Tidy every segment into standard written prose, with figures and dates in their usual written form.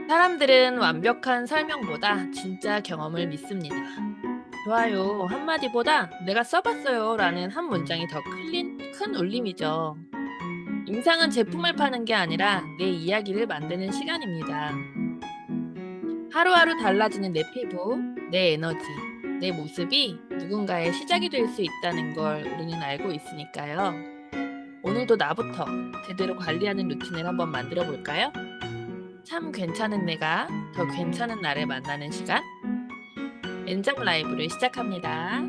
사람들은 완벽한 설명보다 진짜 경험을 믿습니다. 좋아요 한마디보다 내가 써봤어요 라는 한 문장이 더 큰 울림이죠. 임상은 제품을 파는 게 아니라 내 이야기를 만드는 시간입니다. 하루하루 달라지는 내 피부, 내 에너지, 내 모습이 누군가의 시작이 될 수 있다는 걸 우리는 알고 있으니까요. 오늘도 나부터 제대로 관리하는 루틴을 한번 만들어 볼까요? 참 괜찮은 내가 더 괜찮은 나를 만나는 시간, 엔잡 라이브를 시작합니다.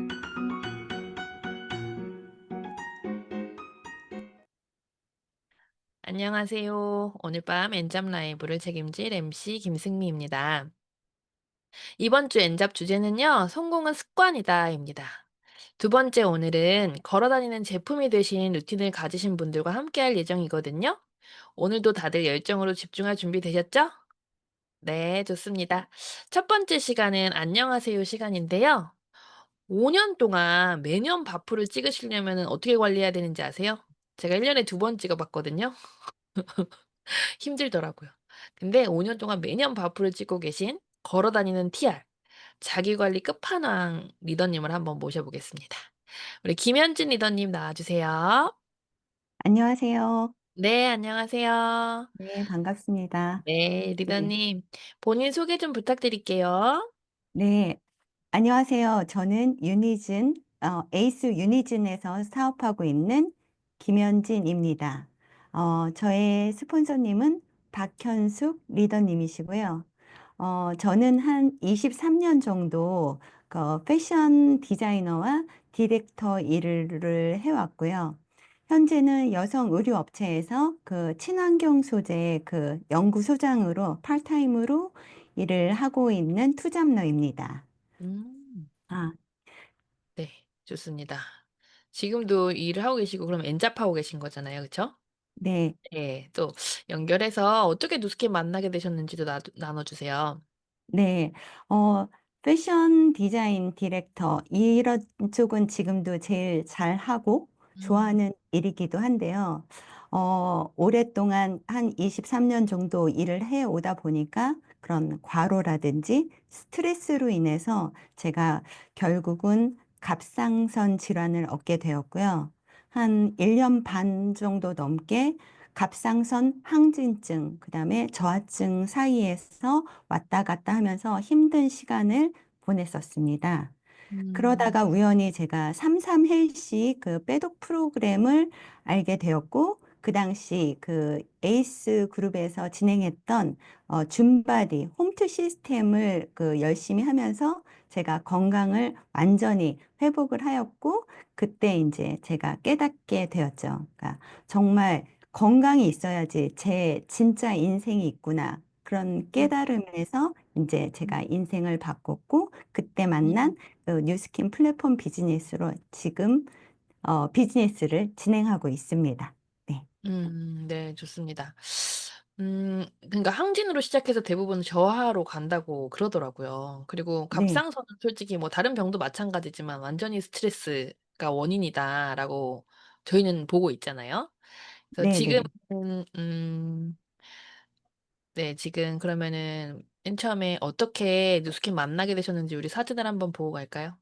안녕하세요. 오늘 밤 엔잡 라이브를 책임질 MC 김승미입니다. 이번 주 엔잡 주제는요, 성공은 습관이다입니다. 두 번째 오늘은 걸어 다니는 제품이 되신 루틴을 가지신 분들과 함께 할 예정이거든요. 오늘도 다들 열정으로 집중할 준비 되셨죠? 네, 좋습니다. 첫 번째 시간은 안녕하세요 시간인데요. 5년 동안 매년 바프를 찍으시려면 어떻게 관리해야 되는지 아세요? 제가 1 년에 2번 찍어 봤거든요. 힘들더라고요. 근데 5년 동안 매년 바프를 찍고 계신 걸어 다니는 TR 자기 관리 끝판왕 리더님을 한번 모셔 보겠습니다. 우리 김현진 리더님 나와 주세요. 안녕하세요. 네, 안녕하세요. 네, 반갑습니다. 네, 네. 리더님 본인 소개 좀 부탁드릴게요. 네. 안녕하세요. 저는 유니즌 에이스 유니즌에서 사업하고 있는 김현진입니다. 저의 스폰서님은 박현숙 리더님이시고요. 저는 한 23년 정도 패션 디자이너와 디렉터 일을 해 왔고요. 현재는 여성 의류 업체에서 친환경 소재 연구소장으로 파트타임으로 일을 하고 있는 투잡러입니다. 음. 아, 네. 좋습니다. 지금도 일을 하고 계시고 그럼 엔잡하고 계신 거잖아요. 그쵸? 네. 네. 또 연결해서 어떻게 누스께 만나게 되셨는지도 나눠 주세요. 네. 어 패션 디자인 디렉터 이런 쪽은 지금도 제일 잘하고 음. 좋아하는 일이기도 한데요. 오랫동안 한 23년 정도 일을 해 오다 보니까 그런 과로라든지 스트레스로 인해서 제가 결국은 갑상선 질환을 얻게 되었고요. 한 1년 반 정도 넘게 갑상선 항진증 그다음에 저하증 사이에서 왔다 갔다 하면서 힘든 시간을 보냈었습니다. 음. 그러다가 우연히 제가 삼삼 헬시 빼독 프로그램을 알게 되었고, 그 당시 에이스 그룹에서 진행했던 줌바디 홈트 시스템을 열심히 하면서 제가 건강을 완전히 회복을 하였고, 그때 인제 제가 깨닫게 되었죠. 그러니까 '정말 건강이 있어야지 제 진짜 인생이 있구나.' 그런 음. 깨달음에서 인제 음. 제가 인생을 바꿨고, 그때 음. 만난 뉴스킨 플랫폼 비즈니스로 지금 비즈니스를 진행하고 있습니다. 네. 네, 좋습니다. 그러니까 항진으로 시작해서 대부분 저하로 간다고 그러더라고요. 그리고 네. 갑상선은 솔직히 뭐 다른 병도 마찬가지지만 "완전히 스트레스가 원인이다."라고 저희는 보고 있잖아요. 그래서 지금은 네네. 네, 지금 그러면은 맨 처음에 어떻게 누스킨 만나게 되셨는지 우리 사진을 한번 보고 갈까요?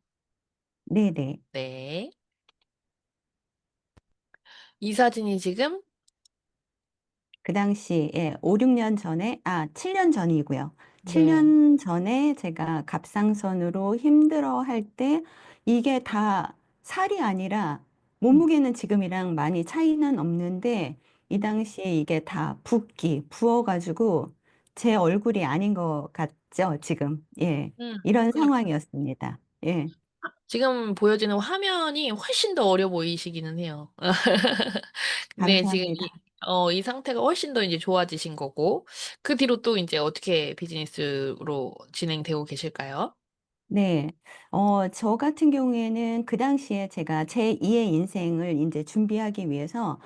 네네. 네. 이 사진이 지금 그 당시에 5-6년 전에, 7년 전이고요. 7 네. 년 전에 제가 갑상선으로 힘들어할 때, 이게 다 살이 아니라 음. 몸무게는 지금이랑 많이 차이는 없는데 이 당시에 이게 다 붓기 부어 가지고 제 얼굴이 아닌 것 같죠 지금. 예. 이런 그러니까 상황이었습니다. 예. 지금 보여지는 화면이 훨씬 더 어려 보이시기는 해요. 근데 지금 감사합니다. 이 상태가 훨씬 더 이제 좋아지신 거고 그 뒤로 또 인제 어떻게 비즈니스로 진행되고 계실까요? 네. 저 같은 경우에는 그 당시에 제가 제 2의 인생을 인제 준비하기 위해서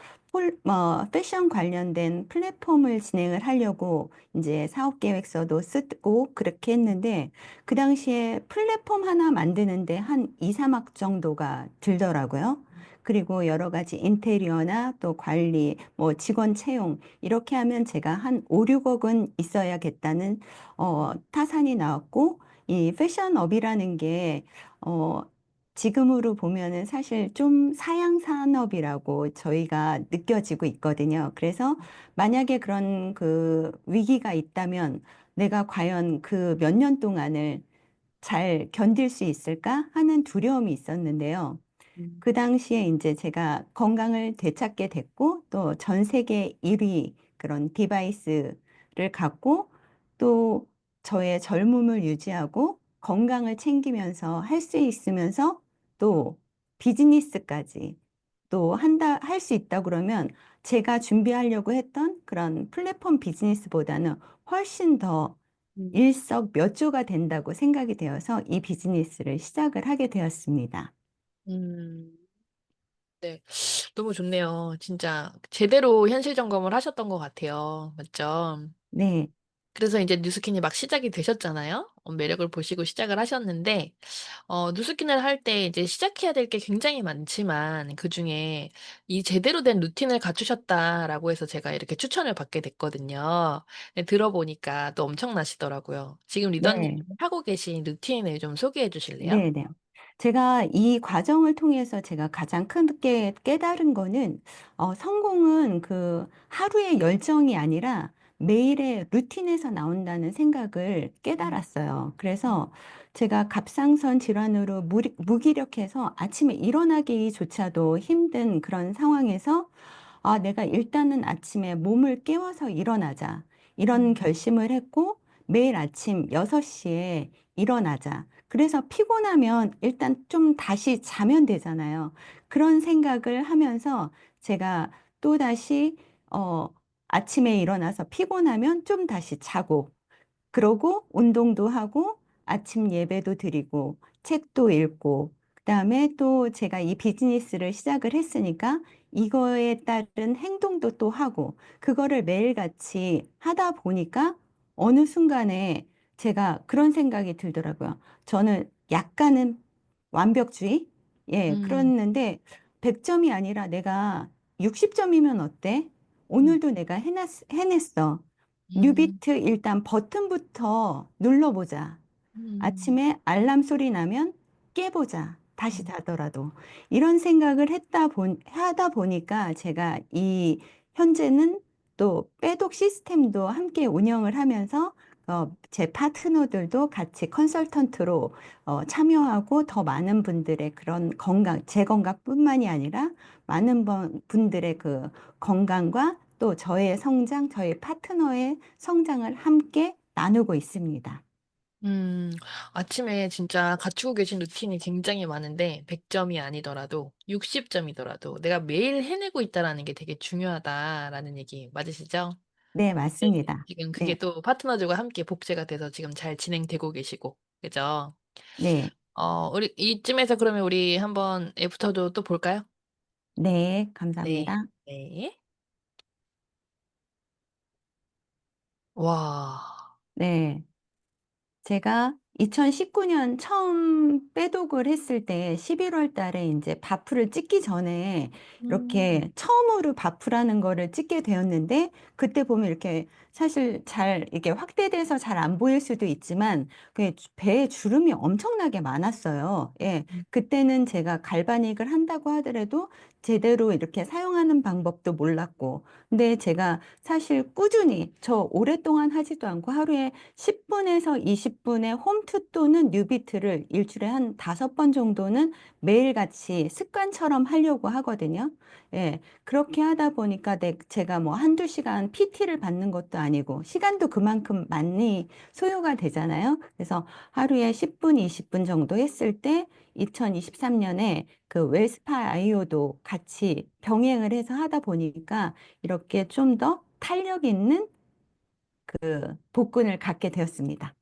패션 관련된 플랫폼을 진행을 하려고 인제 사업 계획서도 쓰고 그렇게 했는데, 그 당시에 플랫폼 하나 만드는데 한 2-3억 정도가 들더라고요. 그리고 여러 가지 인테리어나 또 관리, 뭐 직원 채용 이렇게 하면 제가 한 5-6억은 있어야겠다는 타산이 나왔고 이 패션업이라는 게 어 지금으로 보면은 사실 좀 사양 산업이라고 저희가 느껴지고 있거든요. 그래서 만약에 그런 그 위기가 있다면 내가 과연 그 몇 년 동안을 잘 견딜 수 있을까 하는 두려움이 있었는데요. 음. 그 당시에 이제 제가 건강을 되찾게 됐고 또 전 세계 1위 그런 디바이스를 갖고 또 저의 젊음을 유지하고 건강을 챙기면서 할 수 있으면서 또 비즈니스까지 또 할 수 있다 그러면 제가 준비하려고 했던 그런 플랫폼 비즈니스보다는 훨씬 더 음. 일석몇조가 된다고 생각이 되어서 이 비즈니스를 시작을 하게 되었습니다. 음. 네. 너무 좋네요. 진짜 제대로 현실 점검을 하셨던 것 같아요. 맞죠? 네. 그래서 이제 뉴스킨이 막 시작이 되셨잖아요. 매력을 보시고 시작을 하셨는데 뉴스킨을 할 때 이제 시작해야 될 게 굉장히 많지만 그중에 "이 제대로 된 루틴을 갖추셨다."라고 해서 제가 이렇게 추천을 받게 됐거든요. 근데 들어보니까 또 엄청나시더라고요. 지금 리더님이 네. 하고 계신 루틴을 좀 소개해 주실래요? 네네. 제가 이 과정을 통해서 제가 가장 크게 깨달은 거는 성공은 그 하루의 열정이 아니라 매일의 루틴에서 나온다는 생각을 음. 깨달았어요. 음. 그래서 제가 갑상선 질환으로 무기력해서 아침에 일어나기조차도 힘든 그런 상황에서 내가 일단은 아침에 몸을 깨워서 일어나자. 이런 음. 결심을 했고 매일 아침 6시에 일어나자. 그래서 피곤하면 일단 좀 다시 자면 되잖아요. 그런 생각을 하면서 제가 또다시 어 아침에 일어나서 피곤하면 좀 다시 자고 그러고 운동도 하고 아침 예배도 드리고 책도 읽고 그다음에 또 제가 이 비즈니스를 시작을 했으니까 이거에 따른 행동도 또 하고 그거를 매일같이 하다 보니까 어느 순간에 제가 그런 생각이 들더라고요. 저는 약간은 완벽주의? 예, 음. 그랬는데 100 점이 아니라 '내가 60 점이면 어때? 음. 오늘도 내가 해냈어. 음. 뉴비트 일단 버튼부터 눌러보자. 음. 아침에 알람 소리 나면 깨보자. 다시 음. 자더라도. 이런 생각을 하다 보니까 제가 이 현재는 또 빼독 시스템도 함께 운영을 하면서 제 파트너들도 같이 컨설턴트로 참여하고 더 많은 분들의 그런 제 건강뿐만이 아니라 많은 분들의 그 건강과 또 저의 성장, 저희 파트너의 성장을 함께 나누고 있습니다. 음. 아침에 진짜 갖추고 계신 루틴이 굉장히 많은데 100 점이 아니더라도 60 점이더라도 '내가 매일 해내고 있다.'라는 게 되게 중요하다라는 얘기 맞으시죠? 네, 네. 맞습니다. 지금 그게 네. 또 파트너들과 함께 복제가 돼서 지금 잘 진행되고 계시고. 그죠? 네. 우리 이쯤에서 그러면 우리 한번 애프터도 또 볼까요? 네. 네. 감사합니다. 네. 와. 네. 제가 2019년 처음 빼독을 했을 때 11월 달에 인제 바프를 찍기 전에 음. 이렇게 처음으로 바프라는 거를 찍게 되었는데 그때 보면 이렇게 사실 잘 이게 확대돼서 잘 안 보일 수도 있지만 배에 주름이 엄청나게 많았어요. 예. 음. 그때는 제가 갈바닉을 한다고 하더라도 제대로 이렇게 사용하는 방법도 몰랐고 근데 제가 사실 꾸준히 오랫동안 하지도 않고 하루에 10 분에서 20 분의 홈트 또는 뉴비트를 일 주일에 한 5번 정도는 매일같이 습관처럼 하려고 하거든요. 예. 그렇게 하다 보니까 제가 뭐 1-2 시간 PT를 받는 것도 아니고 시간도 그만큼 많이 소요가 되잖아요. 그래서 하루에 10 분, 20분 정도 했을 때 2023 년에 그 웰스파 아이오도 같이 병행을 해서 하다 보니까 이렇게 좀 더 탄력 있는 복근을 갖게 되었습니다.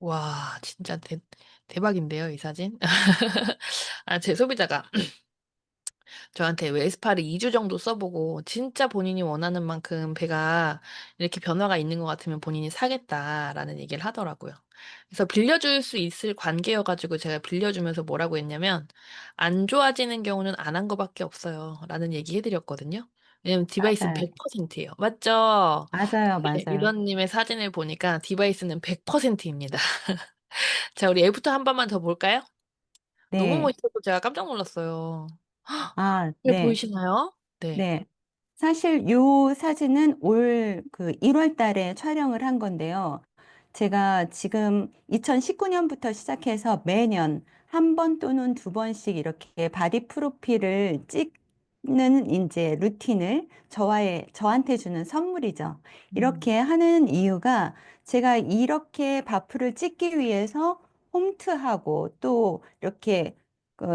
와 진짜 대박인데요 이 사진. 제 소비자가 저한테 웨스파를 2주 정도 써보고 진짜 본인이 원하는 만큼 배가 이렇게 변화가 있는 것 같으면 본인이 사겠다라는 얘기를 하더라고요. 그래서 빌려줄 수 있을 관계여가지고 제가 빌려주면서 뭐라고 했냐면 안 좋아지는 경우는 안 한 거밖에 없어요라는 얘기 해드렸거든요. 왜냐면 디바이스는 맞아요. 100%예요. 맞죠? 맞아요, 네, 맞아요. 리더님의 사진을 보니까 디바이스는 100%입니다. 자, 우리 애프터 한 번만 더 볼까요? 너무 네. 멋있어서 제가 깜짝 놀랐어요. 아, 잘 네. 보이시나요? 네. 네. 사실 요 사진은 올 그 1월 달에 촬영을 한 건데요. 제가 지금 2019년부터 시작해서 매년 한 번 또는 두 번씩 이렇게 바디 프로필을 찍는 이제 루틴을 저한테 주는 선물이죠. 음. 이렇게 하는 이유가 제가 이렇게 바프를 찍기 위해서 홈트하고 또 이렇게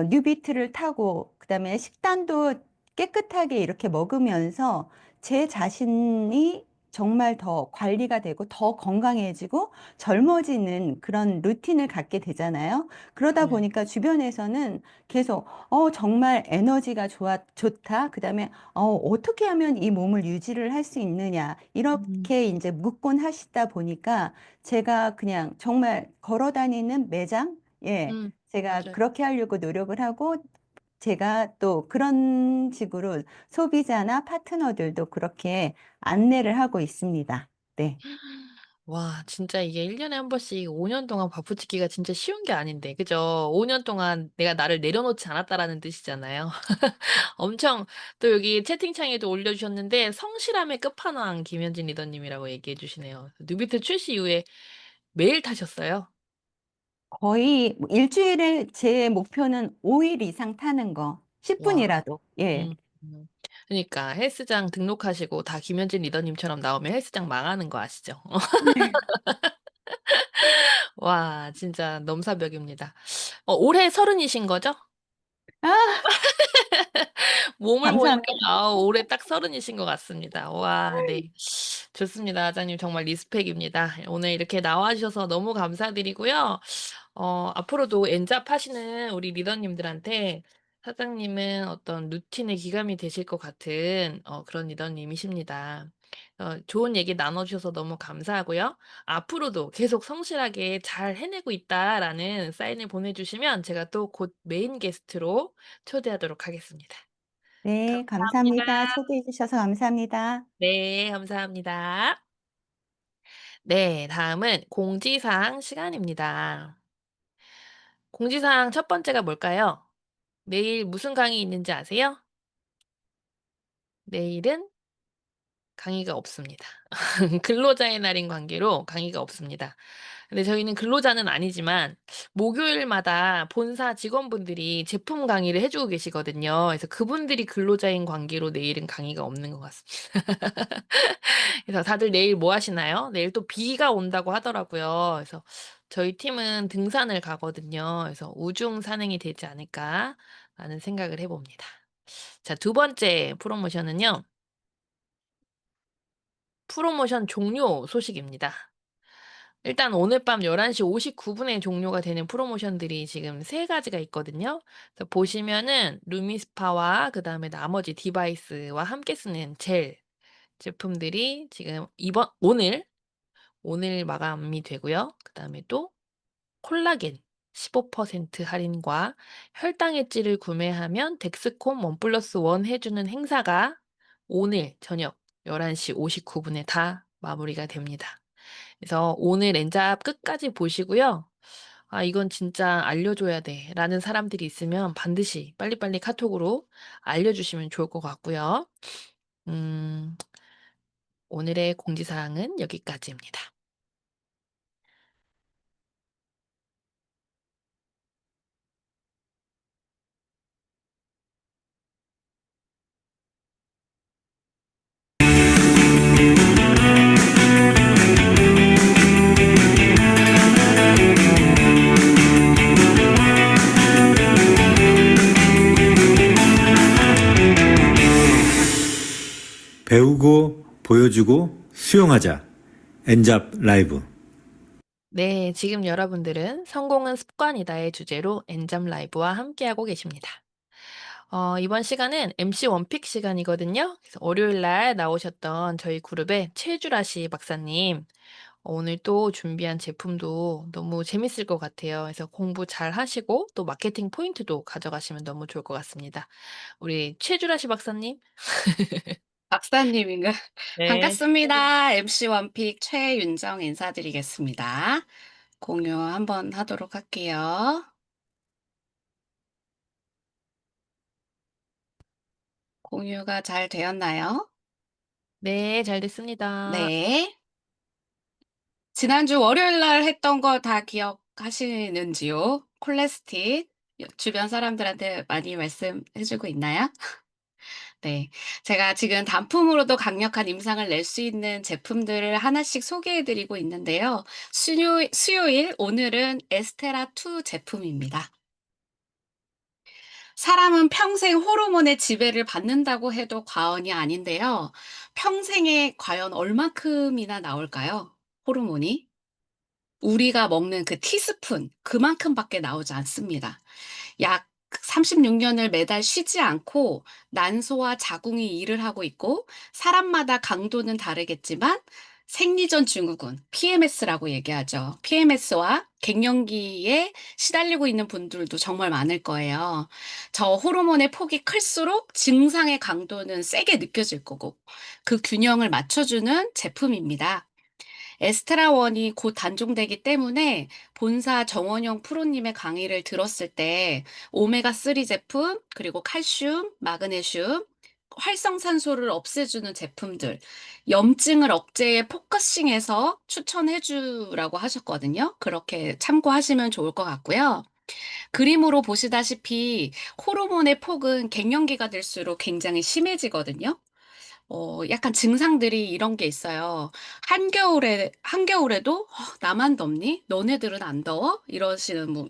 뉴비트를 타고 그다음에 식단도 깨끗하게 이렇게 먹으면서 제 자신이 정말 더 관리가 되고 더 건강해지고 젊어지는 그런 루틴을 갖게 되잖아요. 그러다 네. 보니까 주변에서는 계속 정말 에너지가 좋다. 그다음에 어떻게 하면 이 몸을 유지를 할 수 있느냐. 음. 이렇게 이제 묻곤 하시다 보니까 제가 그냥 정말 걸어 다니는 매장 예. 제가 맞아요. 그렇게 하려고 노력을 하고 제가 또 그런 식으로 소비자나 파트너들도 그렇게 안내를 하고 있습니다. 네. 와, 진짜 이게 1년에 한 번씩 5년 동안 바프 찍기가 진짜 쉬운 게 아닌데, 그죠? 5년 동안 내가 나를 내려놓지 않았다라는 뜻이잖아요. 엄청, 또 여기 채팅창에도 올려주셨는데, 성실함의 끝판왕 김현진 리더님이라고 얘기해 주시네요. 뉴비트 출시 이후에 매일 타셨어요? 거의 뭐 일주일에 제 목표는 5일 이상 타는 거. 와. 10분이라도. 예. 음. 그러니까 헬스장 등록하시고 다 김현진 리더님처럼 나오면 헬스장 망하는 거 아시죠? 와, 진짜 넘사벽입니다. 올해 30이신 거죠? 아, 몸을 보니까 감사합니다. 올해 딱 30이신 것 같습니다. 와, 네. 좋습니다. 사장님 정말 리스펙입니다. 오늘 이렇게 나와 주셔서 너무 감사드리고요. 앞으로도 엔잡 하시는 우리 리더님들한테 사장님은 어떤 루틴의 기감이 되실 것 같은 그런 리더님이십니다. 좋은 얘기 나눠 주셔서 너무 감사하고요. 앞으로도 계속 성실하게 잘 해내고 있다라는 사인을 보내 주시면 제가 또 곧 메인 게스트로 초대하도록 하겠습니다. 네, 감사합니다. 감사합니다. 초대해 주셔서 감사합니다. 네, 감사합니다. 네, 다음은 공지사항 시간입니다. 공지사항 첫 번째가 뭘까요? 내일 무슨 강의 있는지 아세요? 내일은 강의가 없습니다. 근로자의 날인 관계로 강의가 없습니다. 근데 저희는 근로자는 아니지만 목요일마다 본사 직원분들이 제품 강의를 해주고 계시거든요. 그래서 그분들이 근로자인 관계로 내일은 강의가 없는 것 같습니다. 그래서 다들 내일 뭐 하시나요? 내일 또 비가 온다고 하더라고요. 그래서 저희 팀은 등산을 가거든요. 그래서 우중 산행이 되지 않을까라는 생각을 해봅니다. 자, 두 번째 프로모션은요. 프로모션 종료 소식입니다. 일단 오늘 밤 11시 59분에 종료가 되는 프로모션들이 지금 세 가지가 있거든요. 그래서 보시면은 루미스파와 그다음에 나머지 디바이스와 함께 쓰는 젤 제품들이 지금 오늘 마감이 되고요. 그다음에 또 콜라겐 15% 할인과 혈당 엣지를 구매하면 덱스콘 1+1 해주는 행사가 오늘 저녁 11시 59분에 다 마무리가 됩니다. 그래서 오늘 엔잡 끝까지 보시고요. '아 이건 진짜 알려줘야 돼.'라는 사람들이 있으면 반드시 빨리빨리 카톡으로 알려주시면 좋을 것 같고요. 음 오늘의 공지사항은 여기까지입니다. 배우고 보여주고 수용하자. 엔잡 라이브. 네, 지금 여러분들은 "성공은 습관이다"의 주제로 엔잡 라이브와 함께하고 계십니다. 이번 시간은 MC 원픽 시간이거든요. 그래서 월요일 날 나오셨던 저희 그룹의 최주라 씨 박사님, 오늘 또 준비한 제품도 너무 재밌을 것 같아요. 그래서 공부 잘 하시고 또 마케팅 포인트도 가져가시면 너무 좋을 것 같습니다. 우리 최주라 씨 박사님. 박사님인가? 네. 반갑습니다. MC 원픽 최윤정 인사드리겠습니다. 공유 한번 하도록 할게요. 공유가 잘 되었나요? 네, 잘 됐습니다. 네. 지난주 월요일 날 했던 거 다 기억하시는지요? 콜레스틴 주변 사람들한테 많이 말씀해주고 있나요? 네. 제가 지금 단품으로도 강력한 임상을 낼 수 있는 제품들을 하나씩 소개해 드리고 있는데요. 수요일 오늘은 에스테라2 제품입니다. 사람은 평생 호르몬의 지배를 받는다고 해도 과언이 아닌데요. 평생에 과연 얼만큼이나 나올까요? 호르몬이? 우리가 먹는 그 티스푼 그만큼밖에 나오지 않습니다. 약 36년을 매달 쉬지 않고 난소와 자궁이 일을 하고 있고, 사람마다 강도는 다르겠지만 생리전 증후군, PMS라고 얘기하죠. PMS와 갱년기에 시달리고 있는 분들도 정말 많을 거예요. 저 호르몬의 폭이 클수록 증상의 강도는 세게 느껴질 거고, 그 균형을 맞춰주는 제품입니다. 에스테라원이 곧 단종되기 때문에 본사 정원영 프로님의 강의를 들었을 때 오메가3 제품, 그리고 칼슘, 마그네슘, 활성산소를 없애주는 제품들, 염증을 억제에 포커싱해서 추천해 주라고 하셨거든요. 그렇게 참고하시면 좋을 것 같고요. 그림으로 보시다시피 호르몬의 폭은 갱년기가 될수록 굉장히 심해지거든요. 약간 증상들이 이런 게 있어요. 한겨울에도 나만 덥니? 너네들은 안 더워? 이러시는 분,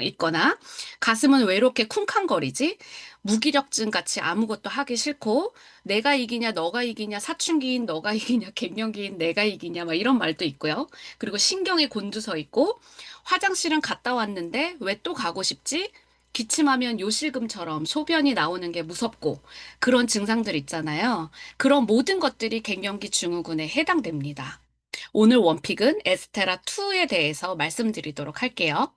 있거나, 가슴은 왜 이렇게 쿵쾅거리지? 무기력증 같이 아무것도 하기 싫고, 내가 이기냐, 너가 이기냐, 사춘기인 너가 이기냐, 갱년기인 내가 이기냐, 막 이런 말도 있고요. 그리고 신경이 곤두서 있고, 화장실은 갔다 왔는데 왜 또 가고 싶지? 기침하면 요실금처럼 소변이 나오는 게 무섭고, 그런 증상들 있잖아요. 그런 모든 것들이 갱년기 증후군에 해당됩니다. 오늘 원픽은 에스테라2에 대해서 말씀드리도록 할게요.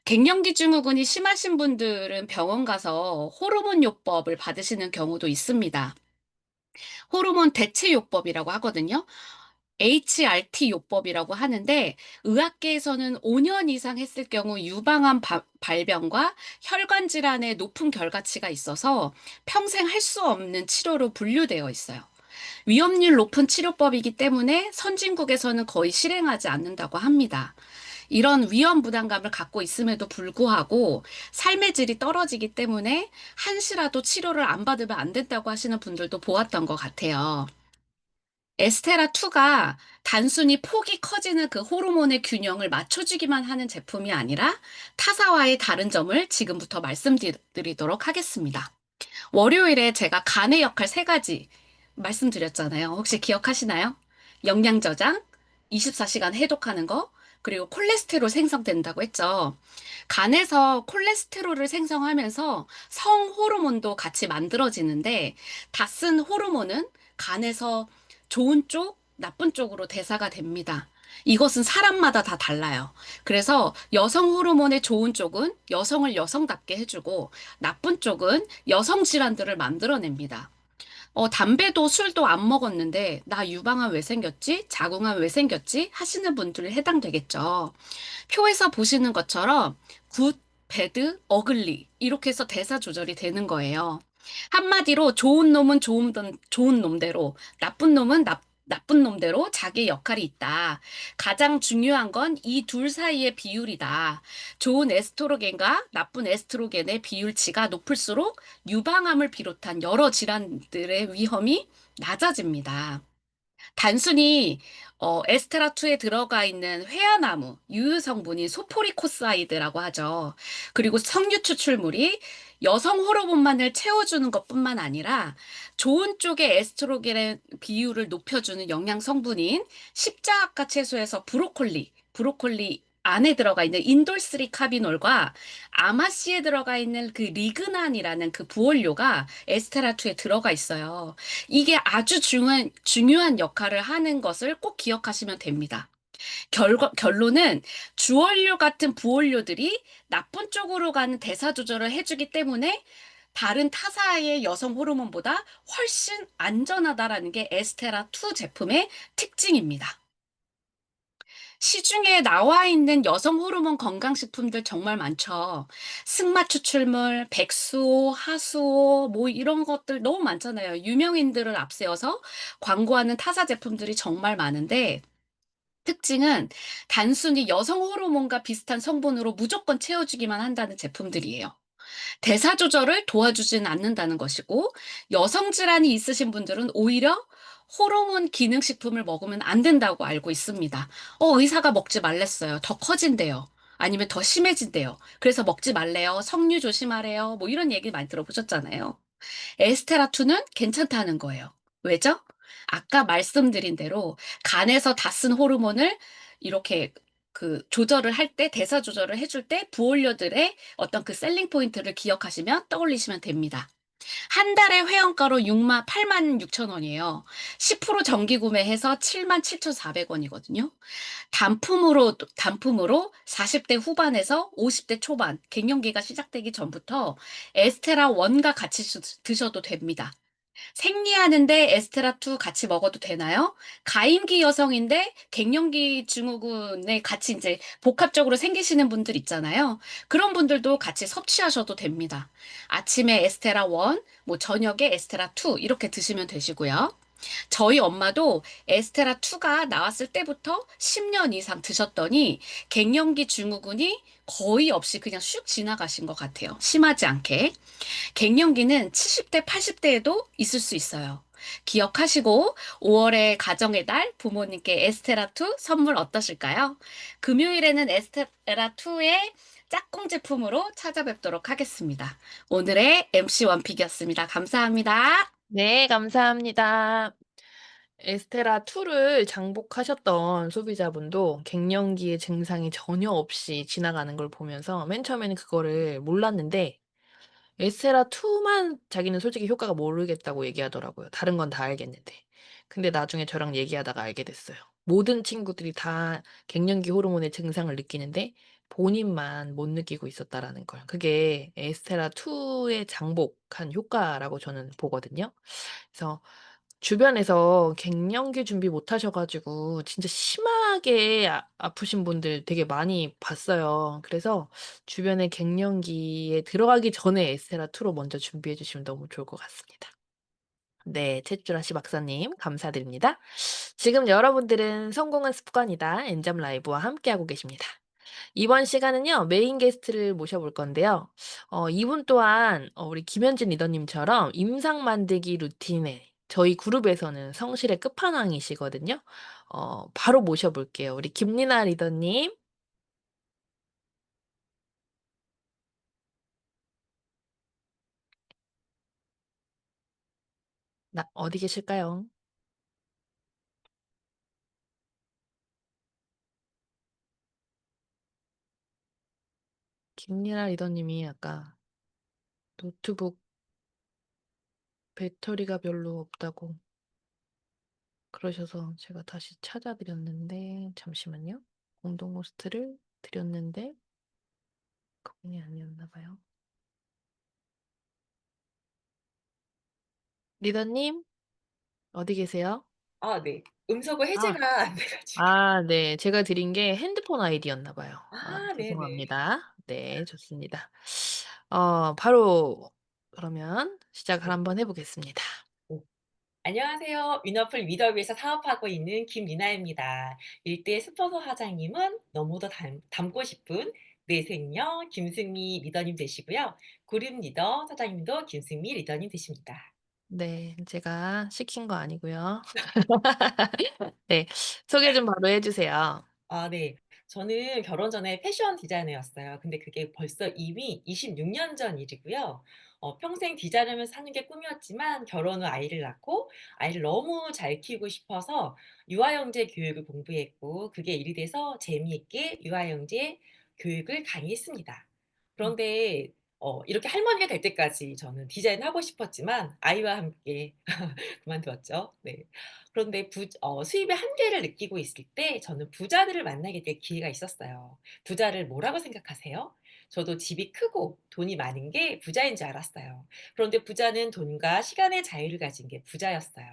갱년기 증후군이 심하신 분들은 병원 가서 호르몬 요법을 받으시는 경우도 있습니다. 호르몬 대체 요법이라고 하거든요. HRT 요법이라고 하는데, 의학계에서는 5년 이상 했을 경우 유방암 발병과 혈관 질환의 높은 결과치가 있어서 평생 할 수 없는 치료로 분류되어 있어요. 위험률 높은 치료법이기 때문에 선진국에서는 거의 실행하지 않는다고 합니다. 이런 위험 부담감을 갖고 있음에도 불구하고 삶의 질이 떨어지기 때문에 한시라도 치료를 안 받으면 안 된다고 하시는 분들도 보았던 것 같아요. 에스테라2가 단순히 폭이 커지는 그 호르몬의 균형을 맞춰주기만 하는 제품이 아니라 타사와의 다른 점을 지금부터 말씀드리도록 하겠습니다. 월요일에 제가 간의 역할 세 가지 말씀드렸잖아요. 혹시 기억하시나요? 영양 저장, 24시간 해독하는 거, 그리고 콜레스테롤 생성된다고 했죠. 간에서 콜레스테롤을 생성하면서 성 호르몬도 같이 만들어지는데, 다 쓴 호르몬은 간에서 좋은 쪽, 나쁜 쪽으로 대사가 됩니다. 이것은 사람마다 다 달라요. 그래서 여성 호르몬의 좋은 쪽은 여성을 여성답게 해주고, 나쁜 쪽은 여성 질환들을 만들어냅니다. 담배도 술도 안 먹었는데 나 유방암 왜 생겼지? 자궁암 왜 생겼지? 하시는 분들 해당되겠죠. 표에서 보시는 것처럼 굿, 배드, 어글리 이렇게 해서 대사 조절이 되는 거예요. 한마디로 좋은 놈은 좋은 놈대로, 나쁜 놈은 나쁜 놈대로 자기 역할이 있다. 가장 중요한 건 이 둘 사이의 비율이다. 좋은 에스트로겐과 나쁜 에스트로겐의 비율치가 높을수록 유방암을 비롯한 여러 질환들의 위험이 낮아집니다. 단순히 에스테라2에 들어가 있는 회화나무, 유효 성분인 소포리코사이드라고 하죠. 그리고 석유 추출물이 여성 호르몬만을 채워주는 것뿐만 아니라 좋은 쪽의 에스트로겐의 비율을 높여주는 영양 성분인 십자합과 채소에서 브로콜리 안에 들어가 있는 인돌3 카비놀과 아마씨에 들어가 있는 그 리그난이라는 그 부원료가 에스테라2에 들어가 있어요. 이게 아주 중요한 역할을 하는 것을 꼭 기억하시면 됩니다. 결론은 주원료 같은 부원료들이 나쁜 쪽으로 가는 대사 조절을 해주기 때문에 다른 타사의 여성 호르몬보다 훨씬 안전하다라는 게 에스테라2 제품의 특징입니다. 시중에 나와 있는 여성 호르몬 건강식품들 정말 많죠. 승마 추출물, 백수호, 하수호, 뭐 이런 것들 너무 많잖아요. 유명인들을 앞세워서 광고하는 타사 제품들이 정말 많은데, 특징은 단순히 여성 호르몬과 비슷한 성분으로 무조건 채워주기만 한다는 제품들이에요. 대사 조절을 도와주지는 않는다는 것이고, 여성 질환이 있으신 분들은 오히려 호르몬 기능식품을 먹으면 안 된다고 알고 있습니다. 의사가 먹지 말랬어요. 더 커진대요. 아니면 더 심해진대요. 그래서 먹지 말래요. 석류 조심하래요. 뭐 이런 얘기 많이 들어보셨잖아요. 에스테라2는 괜찮다는 거예요. 왜죠? 아까 말씀드린 대로 간에서 다 쓴 호르몬을 이렇게 그 조절을 할 때, 대사 조절을 해줄 때 부원료들의 어떤 그 셀링 포인트를 기억하시면 떠올리시면 됩니다. 한 달에 회원가로 8만 6천 원이에요. 10% 정기 구매해서 7만 7,400원이거든요. 단품으로 40대 후반에서 50대 초반, 갱년기가 시작되기 전부터 에스테라 1과 같이 드셔도 됩니다. 생리하는데 에스테라2 같이 먹어도 되나요? 가임기 여성인데 갱년기 증후군에 같이 이제 복합적으로 생기시는 분들 있잖아요. 그런 분들도 같이 섭취하셔도 됩니다. 아침에 에스테라1, 뭐 저녁에 에스테라2 이렇게 드시면 되시고요. 저희 엄마도 에스테라2가 나왔을 때부터 10년 이상 드셨더니 갱년기 증후군이 거의 없이 그냥 슉 지나가신 것 같아요. 심하지 않게. 갱년기는 70대, 80대에도 있을 수 있어요. 기억하시고 5월의 가정의 달 부모님께 에스테라2 선물 어떠실까요? 금요일에는 에스테라2의 짝꿍 제품으로 찾아뵙도록 하겠습니다. 오늘의 MC 원픽이었습니다. 감사합니다. 네, 감사합니다. 에스테라2를 장복하셨던 소비자분도 갱년기의 증상이 전혀 없이 지나가는 걸 보면서 맨 처음에는 그거를 몰랐는데 에스테라2만 자기는 솔직히 효과가 모르겠다고 얘기하더라고요. 다른 건 다 알겠는데. 근데 나중에 저랑 얘기하다가 알게 됐어요. 모든 친구들이 다 갱년기 호르몬의 증상을 느끼는데 본인만 못 느끼고 있었다라는 걸. 그게 에스테라2의 장복한 효과라고 저는 보거든요. 그래서 주변에서 갱년기 준비 못 하셔 가지고 진짜 심하게 아프신 분들 되게 많이 봤어요. 그래서 주변에 갱년기에 들어가기 전에 에스테라2로 먼저 준비해 주시면 너무 좋을 것 같습니다. 네. 채쭈라씨 박사님 감사드립니다. 지금 여러분들은 성공한 습관이다 엔잡 라이브와 함께하고 계십니다. 이번 시간은요. 메인 게스트를 모셔볼 건데요. 이분 또한 우리 김현진 리더님처럼 임상 만들기 루틴에 저희 그룹에서는 성실의 끝판왕이시거든요. 바로 모셔볼게요. 우리 김리나 리더님. 어디 계실까요? 김리나 리더님이 아까 노트북 배터리가 별로 없다고 그러셔서 제가 다시 찾아드렸는데 잠시만요. 공동 호스트를 드렸는데 그분이 아니었나 봐요. 리더님 어디 계세요? 네. 음소거 아. 해제가 안 돼 가지고. 네. 제가 드린 게 핸드폰 아이디였나 봐요. 네네. 죄송합니다. 네 좋습니다. 바로 그러면 시작을 네. 한번 해 보겠습니다. 네. 안녕하세요. 위너플 위더위에서 사업하고 있는 김리나입니다. 일대 스포서 사장님은 너무도 닮고 싶은 내 생녀 김승미 리더님 되시고요. 그룹 리더 사장님도 김승미 리더님 되십니다. 네. 제가 시킨 거 아니고요. 네. 소개 좀 바로 해 주세요. 네. 저는 결혼 전에 패션 디자이너였어요. 근데 그게 벌써 이미 26년 전 일이고요. 평생 디자이너를 사는 게 꿈이었지만 결혼 후 아이를 낳고 아이를 너무 잘 키우고 싶어서 유아영재 교육을 공부했고 그게 일이 돼서 재미있게 유아영재 교육을 강의했습니다. 음. 그런데 이렇게 할머니가 될 때까지 저는 디자인하고 싶었지만 아이와 함께 그만두었죠. 네. 그런데 수입의 한계를 느끼고 있을 때 저는 부자들을 만나게 될 기회가 있었어요. 부자를 뭐라고 생각하세요? 저도 집이 크고 돈이 많은 게 부자인 줄 알았어요. 그런데 부자는 돈과 시간의 자유를 가진 게 부자였어요.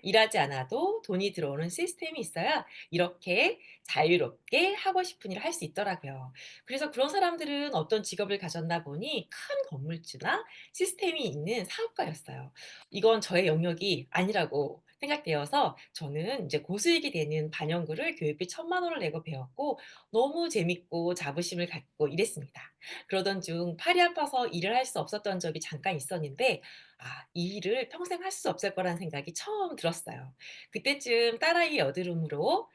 일하지 않아도 돈이 들어오는 시스템이 있어야 이렇게 자유롭게 하고 싶은 일을 할 수 있더라고요. 그래서 그런 사람들은 어떤 직업을 가졌나 보니 큰 건물주나 시스템이 있는 사업가였어요. 이건 저의 영역이 아니라고 생각되어서 저는 이제 고수익이 되는 반영구를 교육비 1,000만 원을 내고 배웠고 너무 재밌고 자부심을 갖고 일했습니다. 그러던 중 팔이 아파서 일을 할 수 없었던 적이 잠깐 있었는데 이 일을 평생 할 수 없을 거라는 생각이 처음 들었어요. 그때쯤 딸아이 여드름으로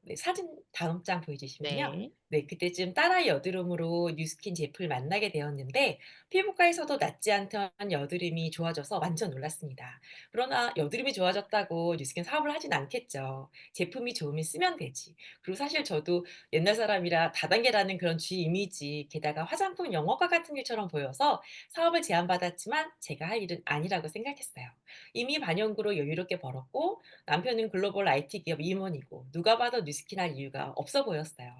네, 사진 다음 장 보여주시면요. 네. 네, 그때쯤 딸아이 여드름으로 뉴스킨 제품을 만나게 되었는데 피부과에서도 낫지 않던 여드름이 좋아져서 완전 놀랐습니다. 그러나 여드름이 좋아졌다고 뉴스킨 사업을 하진 않겠죠. 제품이 좋으면 쓰면 되지. 그리고 사실 저도 옛날 사람이라 다단계라는 그런 주의 이미지, 게다가 화장품 영어과 같은 일처럼 보여서 사업을 제안받았지만 제가 할 일은 아니라고 생각했어요. 이미 반영구로 여유롭게 벌었고 남편은 글로벌 IT 기업 임원이고 누가 봐도 뉴스킨 할 이유가 없어 보였어요.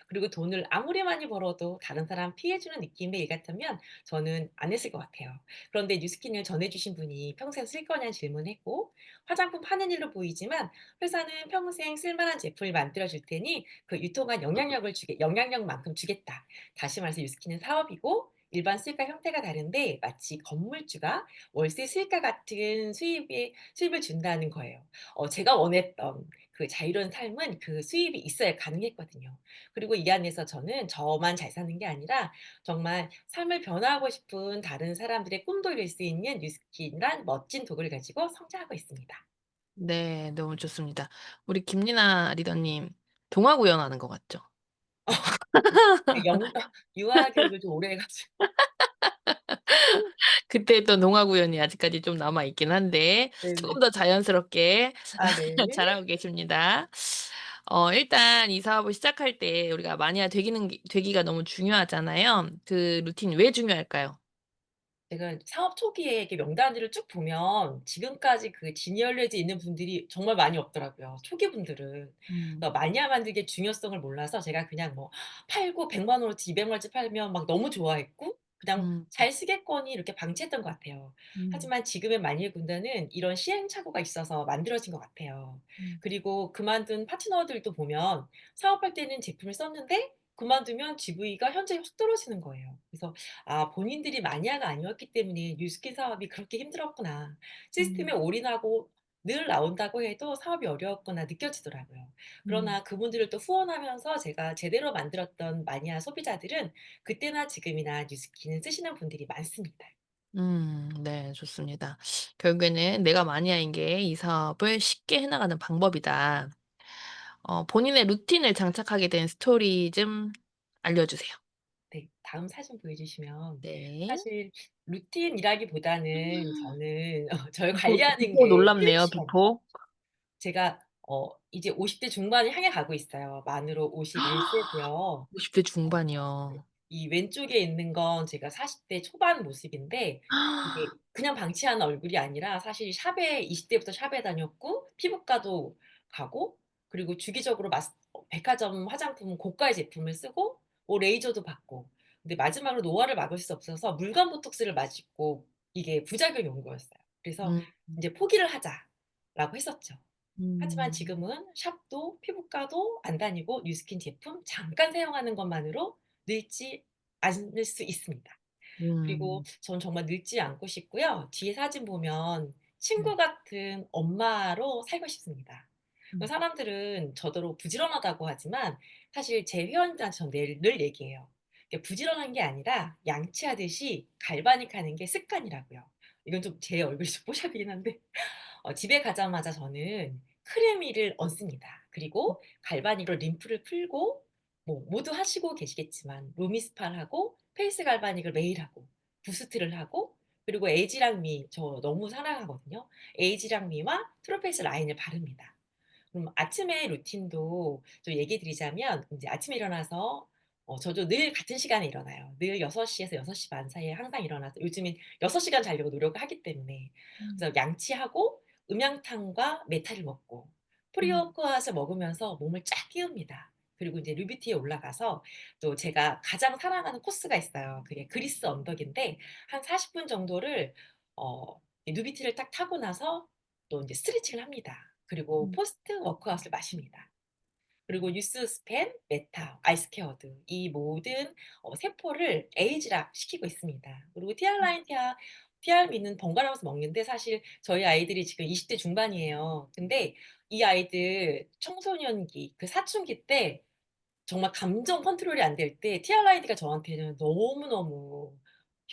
그리고 돈을 아무리 많이 벌어도 다른 사람 피해주는 느낌의 일 같으면 저는 안 했을 것 같아요. 그런데 뉴스킨을 전해주신 분이 평생 쓸 거냐는 질문했고 화장품 파는 일로 보이지만 회사는 평생 쓸만한 제품을 만들어 줄 테니 그 유통한 영향력만큼 주겠다. 다시 말해서 뉴스킨은 사업이고 일반 수익과 형태가 다른데 마치 건물주가 월세 수익과 같은 수입을 준다는 거예요. 제가 원했던 그 자유로운 삶은 그 수입이 있어야 가능했거든요. 그리고 이 안에서 저는 저만 잘 사는 게 아니라 정말 삶을 변화하고 싶은 다른 사람들의 꿈도 이룰 수 있는 뉴스킨이란 멋진 도구를 가지고 성장하고 있습니다. 네. 너무 좋습니다. 우리 김리나 리더님 동화 구현하는 것 같죠? 그 유아 교육을 좀 오래 해 가지고 그때 했던 동화 구연이 아직까지 좀 남아 있긴 한데 조금 네네. 더 자연스럽게 네. 잘하고 계십니다. 일단 이 사업을 시작할 때 우리가 마니아 되기가 너무 중요하잖아요. 그 루틴 왜 중요할까요? 제가 사업 초기에 이렇게 명단들을 쭉 보면 지금까지 그 진열되어 있는 분들이 정말 많이 없더라고요, 초기 분들은. 음. 그러니까 마니아 만들기의 중요성을 몰라서 제가 그냥 뭐 팔고 100만 원어치 200만 원어치 팔면 막 너무 좋아했고 그냥 음. 잘 쓰겠거니 이렇게 방치했던 것 같아요. 음. 하지만 지금의 마니아 군단은 이런 시행착오가 있어서 만들어진 것 같아요. 음. 그리고 그만둔 파트너들도 보면 사업할 때는 제품을 썼는데 그만두면 GV가 현저히 확 떨어지는 거예요. 그래서 본인들이 마니아가 아니었기 때문에 뉴스킨 사업이 그렇게 힘들었구나. 시스템에 음. 올인하고 늘 나온다고 해도 사업이 어려웠구나 느껴지더라고요. 음. 그러나 그분들을 또 후원하면서 제가 제대로 만들었던 마니아 소비자들은 그때나 지금이나 뉴스킨을 쓰시는 분들이 많습니다. 네. 좋습니다. 결국에는 내가 마니아인 게 이 사업을 쉽게 해 나가는 방법이다. 본인의 루틴을 장착하게 된 스토리 좀 알려주세요. 네. 다음 사진 보여주시면 네. 사실 루틴이라기보다는 저는 저를 관리하는 비포 게 놀랍네요, 필수처럼 비포. 제가 이제 50대 중반을 향해 가고 있어요. 만으로 51 세고요. 50대 어 네. 중반이요. 이 왼쪽에 있는 건 제가 40대 초반 모습인데 이게 그냥 방치한 얼굴이 아니라 사실 샵에 20 대부터 샵에 다녔고 피부과도 가고 그리고 주기적으로 백화점 화장품 고가의 제품을 쓰고 뭐 레이저도 받고 근데 마지막으로 노화를 막을 수 없어서 물감 보톡스를 맞고 이게 부작용이 온 거였어요. 그래서 음. 인제 '포기를 하자.'라고 했었죠. 하지만 음. 지금은 샵도 피부과도 안 다니고 뉴스킨 제품 잠깐 사용하는 것만으로 늙지 않을 수 있습니다. 그리고 음. 전 정말 늙지 않고 싶고요. 뒤에 사진 보면 네. 친구 같은 엄마로 살고 싶습니다. 그 음. 사람들은 저더러 부지런하다고 하지만 사실 제 회원들한테 전 늘 얘기해요. 이게 부지런한 게 아니라 양치하듯이 갈바닉 하는 게 습관이라고요. 이건 좀 제 얼굴이 좀 뽀샵이긴 한데 집에 가자마자 저는 크레미를 얹습니다. 그리고 갈바닉으로 림프를 풀고 뭐 모두 하시고 계시겠지만 루미스파를 하고 페이스 갈바닉을 매일 하고 부스트를 하고 그리고 에이지랑 미 저 너무 사랑하거든요. 에이지랑 미와 트루페이스 라인을 바릅니다. 그럼 아침에 루틴도 좀 얘기 드리자면 인제 아침에 일어나서 저도 늘 같은 시간에 일어나요. 늘 6시 에서 6시 반 사이에 항상 일어나서 요즘엔 6 시간 자려고 노력을 하기 때문에 음. 그래서 양치하고 음양탕과 메타를 먹고 음. 프리워크아웃을 먹으면서 몸을 쫙 깨웁니다. 그리고 인제 루비티에 올라가서 또 제가 가장 사랑하는 코스가 있어요. 그게 그리스 언덕인데 한 40분 정도를 이 루비티를 딱 타고 나서 또 인제 스트레칭을 합니다. 그리고 음. 포스트 워크아웃을 마십니다. 그리고 뉴스 스팬, 메타, 아이스케어드 이 모든 세포를 에이지락 시키고 있습니다. 그리고 티알라인, 티알미는 번갈아가면서 먹는데 사실 저희 아이들이 지금 20대 중반이에요. 근데 이 아이들 청소년기 그 사춘기 때 정말 감정 컨트롤이 안 될 때 TRID가 저한테는 너무너무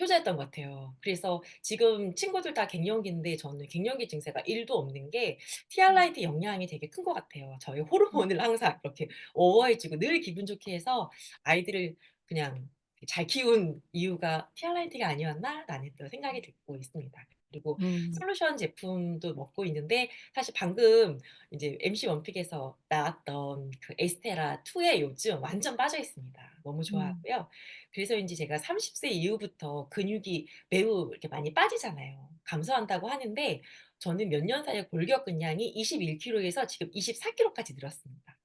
효자였던 것 같아요. 그래서 지금 친구들 다 갱년기인데 저는 갱년기 증세가 1도 없는 게 음. TRID 영향이 되게 큰 것 같아요. 저희 호르몬을 항상 이렇게 어워해 주고 늘 기분 좋게 해서 아이들을 그냥 잘 키운 이유가 'TRID가 아니었나?'라는 또 생각이 들고 있습니다. 그리고 음. 솔루션 제품도 먹고 있는데 사실 방금 이제 MC 원픽에서 나왔던 그 에스테라 2에 요즘 완전 빠져 있습니다. 너무 음. 좋아하고요. 그래서인지 제가 30세 이후부터 근육이 매우 이렇게 많이 빠지잖아요. 감소한다고 하는데 저는 몇 년 사이에 골격 근량이 21 킬로에서 지금 24 킬로까지 늘었습니다.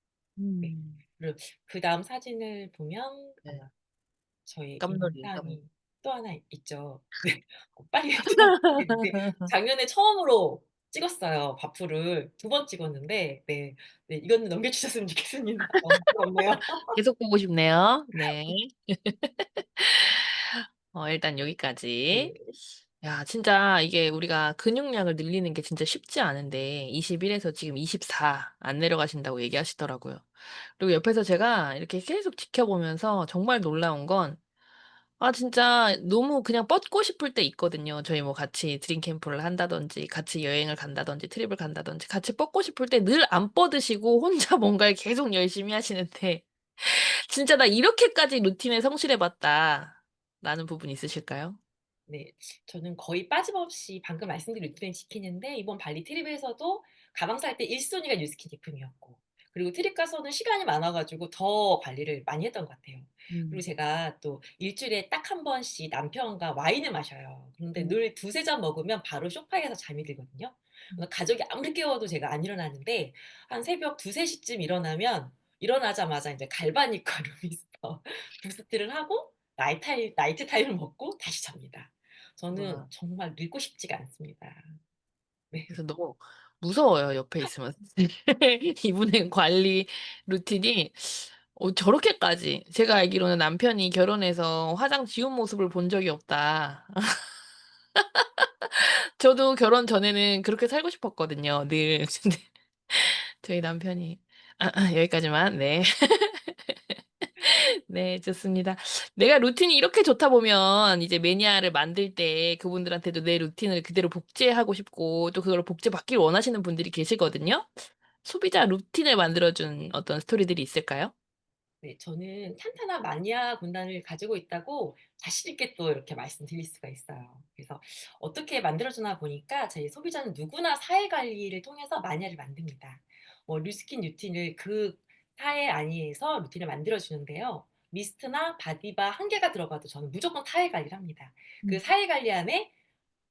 네. 음. 그리고 그다음 사진을 보면 네. 저희 깜놀이, 깜놀이. 인상이 또 하나 있죠. 네. 빨리 해도 모르겠는데 작년에 처음으로 찍었어요, 바프를. 2번 찍었는데 네. 네 이거는 넘겨 주셨으면 좋겠습니다. 너무 부럽네요. 계속 보고 싶네요. 네. 일단 여기까지. 네. 야 진짜 이게 우리가 근육량을 늘리는 게 진짜 쉽지 않은데 21 에서 지금 24 안 내려가신다고 얘기하시더라고요. 그리고 옆에서 제가 이렇게 계속 지켜보면서 정말 놀라운 건 진짜 너무 그냥 뻗고 싶을 때 있거든요. 저희 뭐 같이 드림 캠프를 한다든지 같이 여행을 간다든지 트립을 간다든지 같이 뻗고 싶을 때 늘 안 뻗으시고 혼자 뭔가를 계속 열심히 하시는데 진짜 '나 이렇게까지 루틴에 성실해 봤다.'라는 부분 있으실까요? 네. 저는 거의 빠짐없이 방금 말씀드린 루틴을 지키는데 이번 발리 트립에서도 가방 살 때 1 순위가 뉴스킨 제품이었고 그리고 트립 가서는 시간이 많아 가지고 더 관리를 많이 했던 것 같아요. 그리고 음. 제가 또 일 주일에 딱 한 번씩 남편과 와인을 마셔요. 그런데 음. 늘 2-3잔 먹으면 바로 소파에서 잠이 들거든요. 음. 그래서 가족이 아무리 깨워도 제가 안 일어나는데 한 새벽 2-3 시쯤 일어나면 일어나자마자 인제 갈바닉과 루미스터 부스트를 하고 나이트 타임을 먹고 다시 잡니다. 저는 와. 정말 늙고 싶지가 않습니다. 네. 그래서 너무 무서워요, 옆에 있으면. 이분의 관리 루틴이 저렇게까지 제가 알기로는 남편이 결혼해서 화장 지운 모습을 본 적이 없다. 저도 결혼 전에는 그렇게 살고 싶었거든요, 늘. 근데 저희 남편이 여기까지만. 네. 네 좋습니다. 내가 루틴이 이렇게 좋다 보면 이제 매니아를 만들 때 그분들한테도 내 루틴을 그대로 복제하고 싶고 또 그걸 복제받기를 원하시는 분들이 계시거든요. 소비자 루틴을 만들어 준 어떤 스토리들이 있을까요? 네. 저는 탄탄한 마니아 군단을 가지고 있다고 자신 있게 또 이렇게 말씀드릴 수가 있어요. 그래서 어떻게 만들어 주나 보니까 저희 소비자는 누구나 사회 관리를 통해서 마니아를 만듭니다. 뉴스킨 루틴을 그 사회 안에서 루틴을 만들어 주는데요. 미스트나 바디바 한 개가 들어가도 저는 무조건 사회 관리를 합니다. 그 음. 사회 관리 안에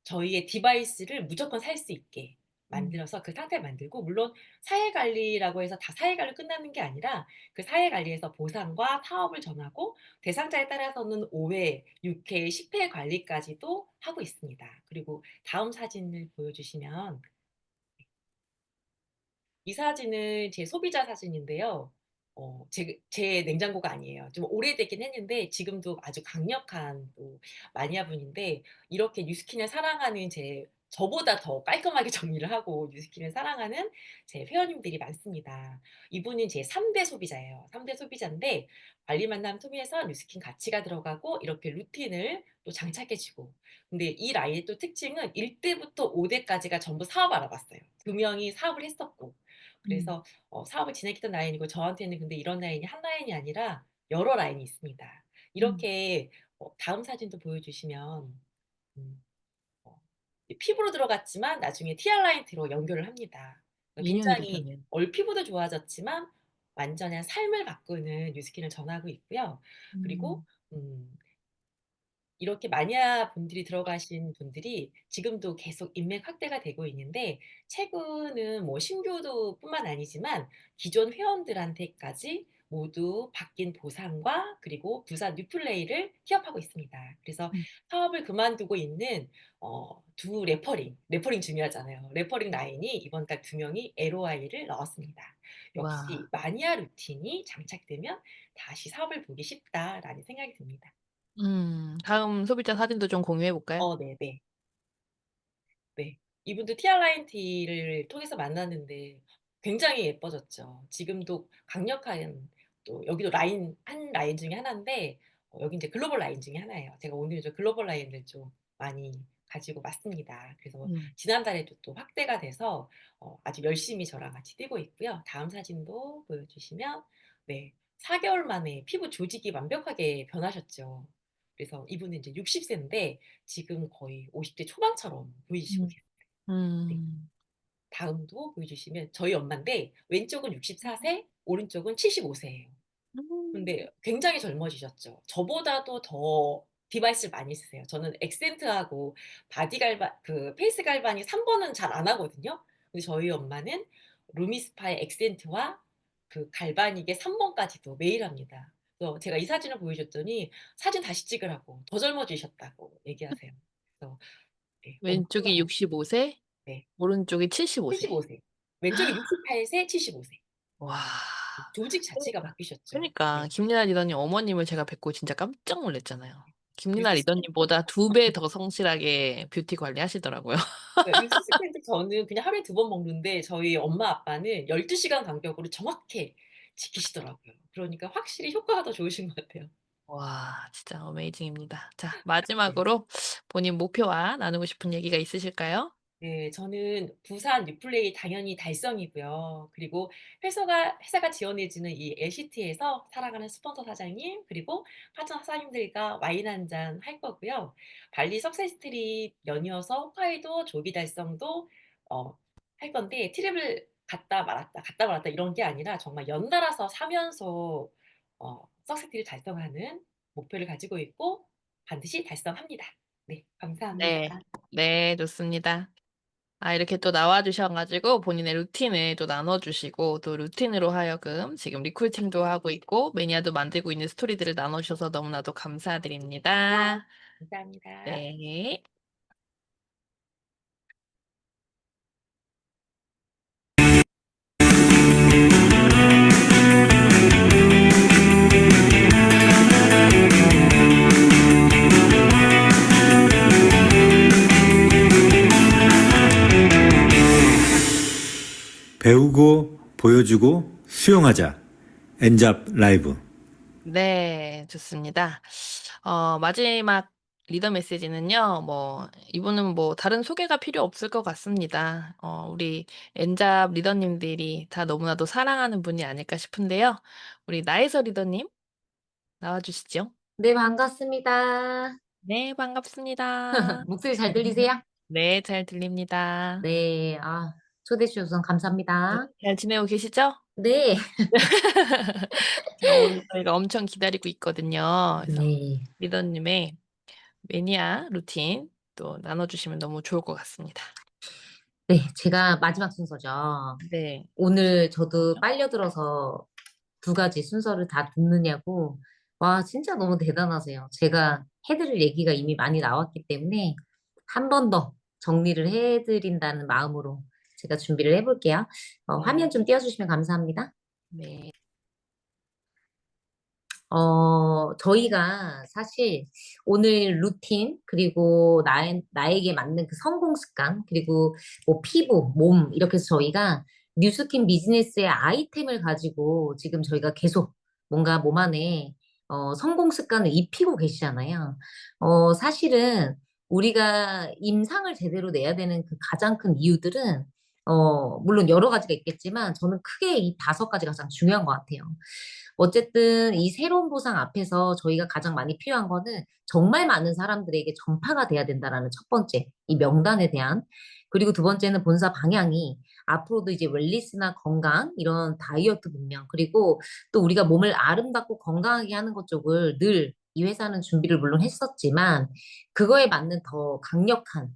저희의 디바이스를 무조건 살 수 있게 음. 만들어서 그 상태를 만들고 물론 사회 관리라고 해서 다 사회 관리로 끝나는 게 아니라 그 사회 관리에서 보상과 타업을 정하고 대상자에 따라서는 5 회, 6 회, 10회 관리까지도 하고 있습니다. 그리고 다음 사진을 보여주시면 이 사진은 제 소비자 사진인데요. 제 냉장고가 아니에요. 좀 오래되긴 했는데 지금도 아주 강력한 또 마니아분인데 이렇게 뉴스킨을 사랑하는 저보다 더 깔끔하게 정리를 하고 뉴스킨을 사랑하는 제 회원님들이 많습니다. 이분은 제 3대 소비자예요. 3대 소비자인데 관리 만남 통해서 뉴스킨 가치가 들어가고 이렇게 루틴을 또 장착해 주고 근데 이 라인의 또 특징은 1 대부터 5 대까지가 전부 사업 알아봤어요. 2 명이 사업을 했었고. 음. 그래서 사업을 진행했던 라인이고 저한테는 근데 이런 라인이 한 라인이 아니라 여러 라인이 있습니다. 음. 이렇게 다음 사진도 보여주시면 음 어 피부로 들어갔지만 나중에 티알 라인트로 연결을 합니다. 인용이 굉장히 되셨네요. 피부도 좋아졌지만 완전한 삶을 바꾸는 뉴스킨을 전하고 있고요. 그리고 음. 음 이렇게 마니아 분들이 들어가신 분들이 지금도 계속 인맥 확대가 되고 있는데 최근은 뭐 신규도 뿐만 아니지만 기존 회원들한테까지 모두 바뀐 보상과 그리고 부산 뉴플레이를 티업하고 있습니다. 그래서 음. 사업을 그만두고 있는 두 레퍼링 중요하잖아요. 레퍼링 라인이 이번 달 2명이 LOI를 넣었습니다. 역시 와. 마니아 루틴이 장착되면 다시 사업을 보기 쉽다라는 생각이 듭니다. 다음 소비자 사진도 좀 공유해 볼까요? 네네. 네. 이분도 티알라인티를 통해서 만났는데 굉장히 예뻐졌죠. 지금도 강력한 또 여기도 라인 한 라인 중에 하나인데 여기 인제 글로벌 라인 중에 하나예요. 제가 오늘 좀 글로벌 라인을 좀 많이 가지고 왔습니다. 그래서 음. 지난달에도 또 확대가 돼서 아주 열심히 저랑 같이 뛰고 있고요. 다음 사진도 보여주시면 네 4 개월 만에 피부 조직이 완벽하게 변하셨죠. 그래서 이분은 인제 60 세인데 지금 거의 50대 초반처럼 보이시고 음. 계세요. 네. 음. 다음도 보여주시면 저희 엄마인데 왼쪽은 64 세, 오른쪽은 75 세예요. 음. 근데 굉장히 젊어지셨죠. 저보다도 더 디바이스를 많이 쓰세요. 저는 액센트하고 바디 갈반 페이스 갈바닉 3 번은 잘 안 하거든요. 근데 저희 엄마는 루미스파의 액센트와 그 갈바닉의 3 번까지도 매일 합니다. 그래서 제가 이 사진을 보여줬더니 사진 다시 찍으라고 더 젊어지셨다고 얘기하세요. 그래서 네 왼쪽이 엄청나요. 65 세, 네. 오른쪽이 75 세. 75 세. 왼쪽이 68 세, 75 세. 와. 조직 자체가 그러니까. 바뀌셨죠. 그니까 네. 김리나 리더님 어머님을 제가 뵙고 진짜 깜짝 놀랐잖아요. 김리나 뉴스 스캔 리더님보다 2배 더 성실하게 뷰티 관리하시더라고요. 네 뉴스 스캔도 저는 그냥 하루에 2번 먹는데 저희 엄마 아빠는 12 시간 간격으로 정확하게 지키시더라고요. 그러니까 확실히 효과가 더 좋으신 것 같아요. 와 진짜 어메이징입니다. 자 네. 마지막으로 본인 목표와 나누고 싶은 얘기가 있으실까요? 네. 저는 부산 뉴플레이 당연히 달성이고요. 그리고 회사가 지원해 주는 이 LCT에서 사랑하는 스폰서 사장님 그리고 파트너 사장님들과 와인 한 잔 할 거고요. 발리 석세스 트립 연이어서 홋카이도 조기 달성도 할 건데 트립을 갔다 말았다 이런 게 아니라 정말 연달아서 사면서 석세스 트립 달성하는 목표를 가지고 있고 반드시 달성합니다. 네. 감사합니다. 네. 네 좋습니다. 아 이렇게 또 나와 주셔 가지고 본인의 루틴을 또 나눠 주시고 또 루틴으로 하여금 지금 리크루팅도 하고 있고 매니아도 만들고 있는 스토리들을 나눠 주셔서 너무나도 감사드립니다. 감사합니다. 네. 배우고 보여주고 수용하자. 엔잡 라이브. 네. 좋습니다. 마지막 리더 메시지는요. 뭐 이분은 뭐 다른 소개가 필요 없을 것 같습니다. 우리 엔잡 리더님들이 다 너무나도 사랑하는 분이 아닐까 싶은데요. 우리 나혜서 리더님 나와 주시죠. 네, 반갑습니다. 네 반갑습니다. 목소리 잘 들리세요? 네 잘 들립니다. 네. 초대해 주셔서 네 감사합니다. 잘 지내고 계시죠? 네. 자 오늘 저희가 엄청 기다리고 있거든요. 그래서 네. 리더님의 매니아 루틴 또 나눠 주시면 너무 좋을 것 같습니다. 네. 제가 마지막 순서죠. 네. 오늘 저도 빨려들어서 두 가지 순서를 다 듣느냐고. 와, 진짜 너무 대단하세요. 제가 해 드릴 얘기가 이미 많이 나왔기 때문에 한 번 더 정리를 해 드린다는 마음으로 제가 준비를 해 볼게요. 네. 화면 좀 띄워 주시면 감사합니다. 네. 저희가 사실 오늘 루틴, 그리고 나에게 맞는 그 성공 습관, 그리고 뭐 피부, 몸, 이렇게 해서 저희가 뉴스킨 비즈니스의 아이템을 가지고 지금 저희가 계속 뭔가 몸 안에 성공 습관을 입히고 계시잖아요. 사실은 우리가 임상을 제대로 내야 되는 그 가장 큰 이유들은, 물론 여러 가지가 있겠지만 저는 크게 이 5가지가 가장 중요한 것 같아요. 어쨌든 이 새로운 보상 앞에서 저희가 가장 많이 필요한 거는 정말 많은 사람들에게 전파가 돼야 된다라는 첫 번째, 이 명단에 대한. 그리고 두 번째는 본사 방향이 앞으로도 이제 웰니스나 건강, 이런 다이어트 문명, 그리고 또 우리가 몸을 아름답고 건강하게 하는 것 쪽을 늘 이 회사는 준비를 물론 했었지만, 그거에 맞는 더 강력한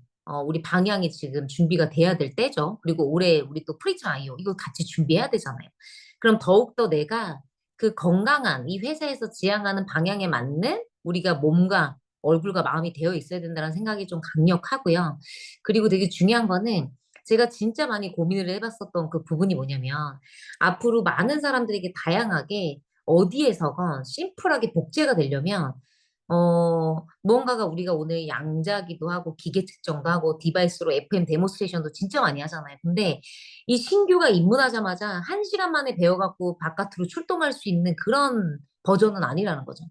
우리 방향이 지금 준비가 돼야 될 때죠. 그리고 올해 우리 또 프리즘 아이오 이거 같이 준비해야 되잖아요. 그럼 더욱더 내가 그 건강한 이 회사에서 지향하는 방향에 맞는 우리가 몸과 얼굴과 마음이 되어 있어야 된다는 생각이 좀 강력하고요. 그리고 되게 중요한 거는 제가 진짜 많이 고민을 해봤었던 그 부분이 뭐냐면 앞으로 많은 사람들에게 다양하게 어디에서건 심플하게 복제가 되려면 무언가가 우리가 오늘 양자기도 하고 기계 측정도 하고 디바이스로 FM 데모스트레이션도 진짜 많이 하잖아요. 근데 이 신규가 입문하자마자 1시간 만에 배워갖고 바깥으로 출동할 수 있는 그런 버전은 아니라는 거죠.